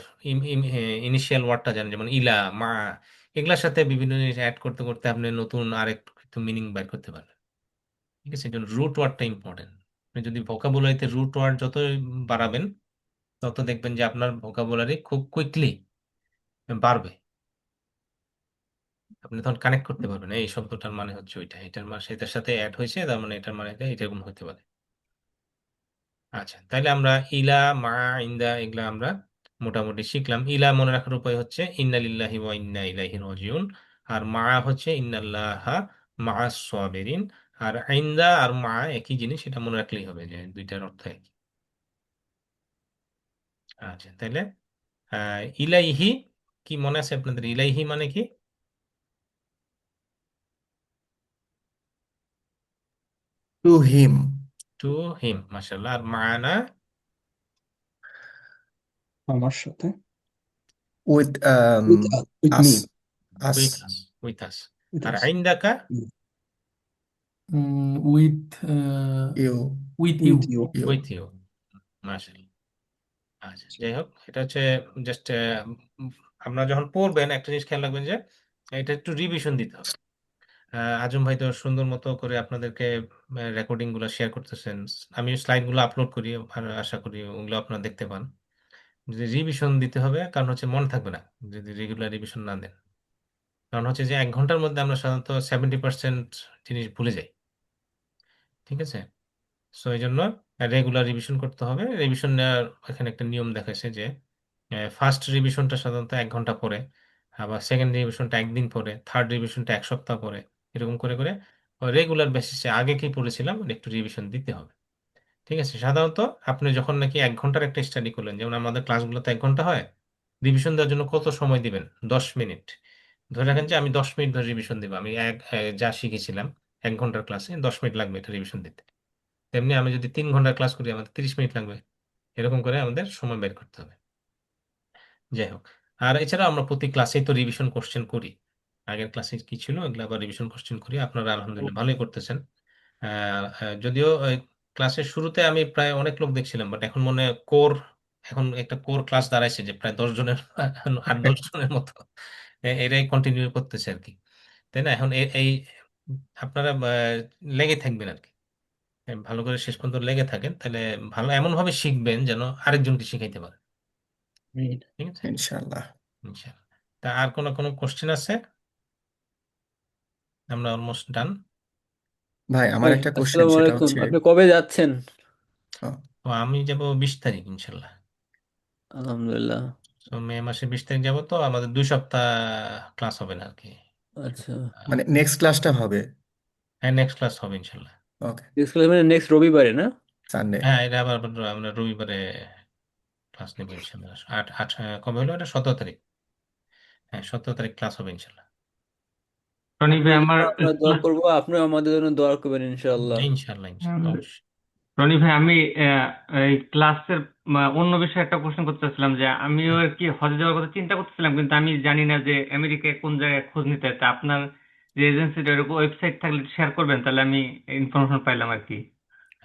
ইনিশিয়াল ওয়ার্ডটা জানেন, যেমন ইলা, মা, এগুলার সাথে বিভিন্ন জিনিস অ্যাড করতে করতে আপনি নতুন আরেক মিনিং বের করতে পারবেন। ঠিক আছে, এই জন্য রুট ওয়ার্ডটা ইম্পর্টেন্ট। আপনি যদি ভোকাবুলারিতে রুট ওয়ার্ড যত বাড়াবেন, তত দেখবেন যে আপনার ভোকাবুলারি খুব কুইকলি বাড়বে। আপনি তখন কানেক্ট করতে পারবেন এই শব্দটার মানে হচ্ছে ওইটা, এটার মানে সেটার সাথে অ্যাড হয়েছে, তার মানে এটার মানে এটা এরকম হতে পারে। আচ্ছা, তাহলে আমরা ইলা, মা, ইন্দা এগুলা আমরা মোটামুটি শিখলাম। ইলা মনে রাখার উপায় হচ্ছে ইন্না লিল্লাহি ওয়া ইন্না ইলাইহি রাজিউন, আর মা হচ্ছে ইন্নাল্লাহা মাআস সাবিরিন। আর ইন্দা আর মা একই জিনিস, এটা মনে রাখলেই হবে যে দুইটার অর্থ একই। আচ্ছা, তাহলে ইলাইহি কি মনে আছে আপনাদের? ইলাইহি মানে কি? টু হিম, টু হিম, মাশাআল্লাহ। আর মানা আমার সাথে with with us, me us, with us, with us. with আর us আইন্দাকা With you, with with you. you you. With you, মাশাআল্লাহ। আচ্ছা, যাই হোক, এটা হচ্ছে জাস্ট আপনারা যখন পড়বেন একটা জিনিস খেয়াল রাখবেন যে এটা একটু রিভিশন দিতে হবে। আজম ভাই তো সুন্দর মতো করে আপনাদেরকে রেকর্ডিং গুলো শেয়ার করতেছেন, আমি স্লাইড গুলো আপলোড করি, আর আশা করি ওগুলো আপনারা দেখতে পান। যদি রিভিশন দিতে হবে, কারণ হচ্ছে মনে থাকবে না যদি রেগুলার রিভিশন না দেন। কারণ হচ্ছে যে 1 ঘন্টার মধ্যে আমরা সাধারণত 70% জিনিস ভুলে যাই। ঠিক আছে, সো এই জন্য রেগুলার রিভিশন করতে হবে। রিভিশন নেওয়ার এখানে একটা নিয়ম দেখাচ্ছে যে ফার্স্ট রিভিশনটা সাধারণত 1 ঘন্টা পরে, আবার সেকেন্ড রিভিশনটা একদিন পরে, থার্ড রিভিশনটা 1 সপ্তাহ পরে, এরকম করে করে রেগুলার বেসিসে আগে কি পড়েছিলাম ওটা একটু রিভিশন দিতে হবে। ঠিক আছে, সাধারণত আপনি যখন নাকি 1 ঘন্টার একটা স্টাডি করলেন, যেমন আমাদের ক্লাসগুলো তো 1 ঘন্টা হয়, রিভিশন দেওয়ার জন্য কত সময় দিবেন? 10 মিনিট। ধরে রাখেন যে আমি 10 মিনিট ধরে রিভিশন দিব, আমি যা শিখেছিলাম 1 ঘন্টার ক্লাসে 10 মিনিট লাগবে এটা রিভিশন দিতে। তেমনি আমি যদি 3 ঘন্টার ক্লাস করি আমাদের 30 মিনিট লাগবে। এরকম করে আমাদের সময় বের করতে হবে। যাই হোক, আর এছাড়া আমরা প্রতি ক্লাসেই তো রিভিশন কোশ্চেন করি। আগের ক্লাসে কি ছিল এগুলো আবার রিভিশন কোশ্চেন করি, আপনারা আলহামদুলিল্লাহ ভালোই করতেছেন। যদিও ক্লাসের শুরুতে আমি প্রায় অনেক লোক দেখছিলাম, বাট এখন মনে কোর, এখন একটা কোর ক্লাস দাঁড়াইছে যে প্রায় 10 জনের 8-10 জনের মতো এরাই কন্টিনিউ করতেছে আর কি, তাই না? এখন এই আপনারা লেগে থাকবেন আর কি, ভালো করে শেষ পর্যন্ত লেগে থাকেন, তাহলে ভালো এমন ভাবে শিখবেন যেন আরেকজনকে শিখাইতে পারে। ঠিক আছে, ইনশাল্লাহ। ইনশাআল্লাহ। তা আর কোনো কোনো কোশ্চেন আছে? আমরা অলমোস্ট ডান। ভাই আমার ভাই, একটা কোশ্চেন, আসসালামু সেটা আলাইকুম, হচ্ছে আপনি কবে যাচ্ছেন? আহ, তো আমি যাব 20 তারিখ ইনশাল্লাহ। আলহামদুলিল্লাহ। তো মে মাসে 20 তারিখ যাব, তো আমাদের 2 সপ্তাহ ক্লাস হবে না আর কি। আচ্ছা, মানে নেক্সট ক্লাসটা হবে হ্যাঁ, নেক্সট ক্লাস হবে ইনশাল্লাহ। ওকে মানে নেক্সট রবিবারে না? সানডে। হ্যাঁ, এটা আবার আবার আমরা রবিবারে ক্লাস নেব ইনশাল্লাহ। আট আট কবে হলো এটা? 17 তারিখ। হ্যাঁ, 17 তারিখ ক্লাস হবে ইনশাল্লাহ। রনি ভাই আপনার জন্য আমার আমরা দোয়া করবো, আপনিও আমাদের জন্য দোয়া করবেন ইনশাআল্লাহ। ইনশাল্লাহ, ইনশাল্লাহ, অবশ্যই। রনি ভাই আমি এই ক্লাসের অন্য বিষয়ে একটা কোশ্চেন করতে চাচ্ছিলাম, যে আমিও আর কি হজে যাওয়ার কথা চিন্তা করতেছিলাম, কিন্তু আমি জানি না যে আমেরিকায় কোন জায়গায় খোঁজ নিতে হয়। তা আপনার যে এজেন্সিটা এরকম ওয়েবসাইট থাকলে শেয়ার করবেন, তাহলে আমি ইনফরমেশন পাইলাম আর কি।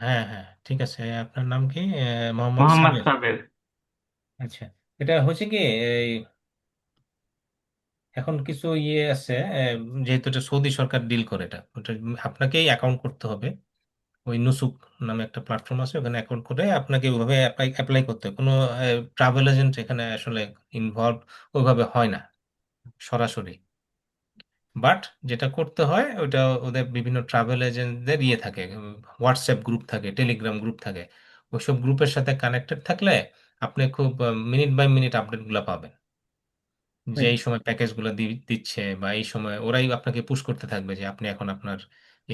হ্যাঁ, হ্যাঁ, ঠিক আছে। আপনার নাম কি? মোহাম্মদ মোহাম্মদ সাবের। সাবের। আচ্ছা, এটা হচ্ছে কি এই এখন কিছু ইয়ে আছে, যেহেতু এটা সৌদি সরকার ডিল করে, এটা ওটা আপনাকেই অ্যাকাউন্ট করতে হবে। ওই নুসুক নামে একটা প্ল্যাটফর্ম আছে, ওখানে অ্যাকাউন্ট করে আপনাকে ওইভাবে অ্যাপ্লাই অ্যাপ্লাই করতে হবে। কোনো ট্রাভেল এজেন্ট এখানে আসলে ইনভলভ ওইভাবে হয় না সরাসরি। বাট যেটা করতে হয় ওইটা, ওদের বিভিন্ন ট্রাভেল এজেন্টদের ইয়ে থাকে, হোয়াটসঅ্যাপ গ্রুপ থাকে, টেলিগ্রাম গ্রুপ থাকে। ওইসব গ্রুপের সাথে কানেক্টেড থাকলে আপনি খুব মিনিট বাই মিনিট আপডেটগুলো পাবেন, যে এই সময় প্যাকেজগুলো দিচ্ছে, বা এই সময় ওরাই আপনাকে পুশ করতে থাকবে যে আপনি এখন আপনার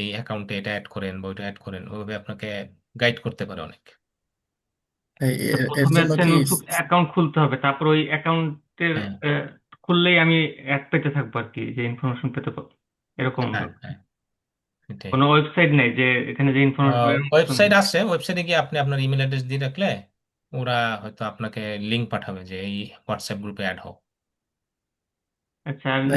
এই অ্যাকাউন্টে এটা অ্যাড করেন বা ওইটা অ্যাড করেন, ওইভাবে আপনাকে গাইড করতে পারে অনেক। তো এর প্রথমে জন্য হচ্ছে কি নুসুক অ্যাকাউন্ট খুলতে হবে, তারপর ওই অ্যাকাউন্টের হ্যাঁ, খুললেই আমি অ্যাড পেতে থাকবো আর কি, যে ইনফরমেশন পেতে পারবো এরকম? হ্যাঁ, হ্যাঁ, এটাই। কোনো ওয়েবসাইট নেই যে এখানে যে ইনফরমেশন এরকম কিছু নেই? ওয়েবসাইট আছে, ওয়েবসাইটে গিয়ে আপনি আপনার ইমেল অ্যাড্রেস দিয়ে রাখলে ওরা হয়তো আপনাকে লিংক পাঠাবে যে এই হোয়াটসঅ্যাপ গ্রুপে অ্যাড হও। আচ্ছা, আর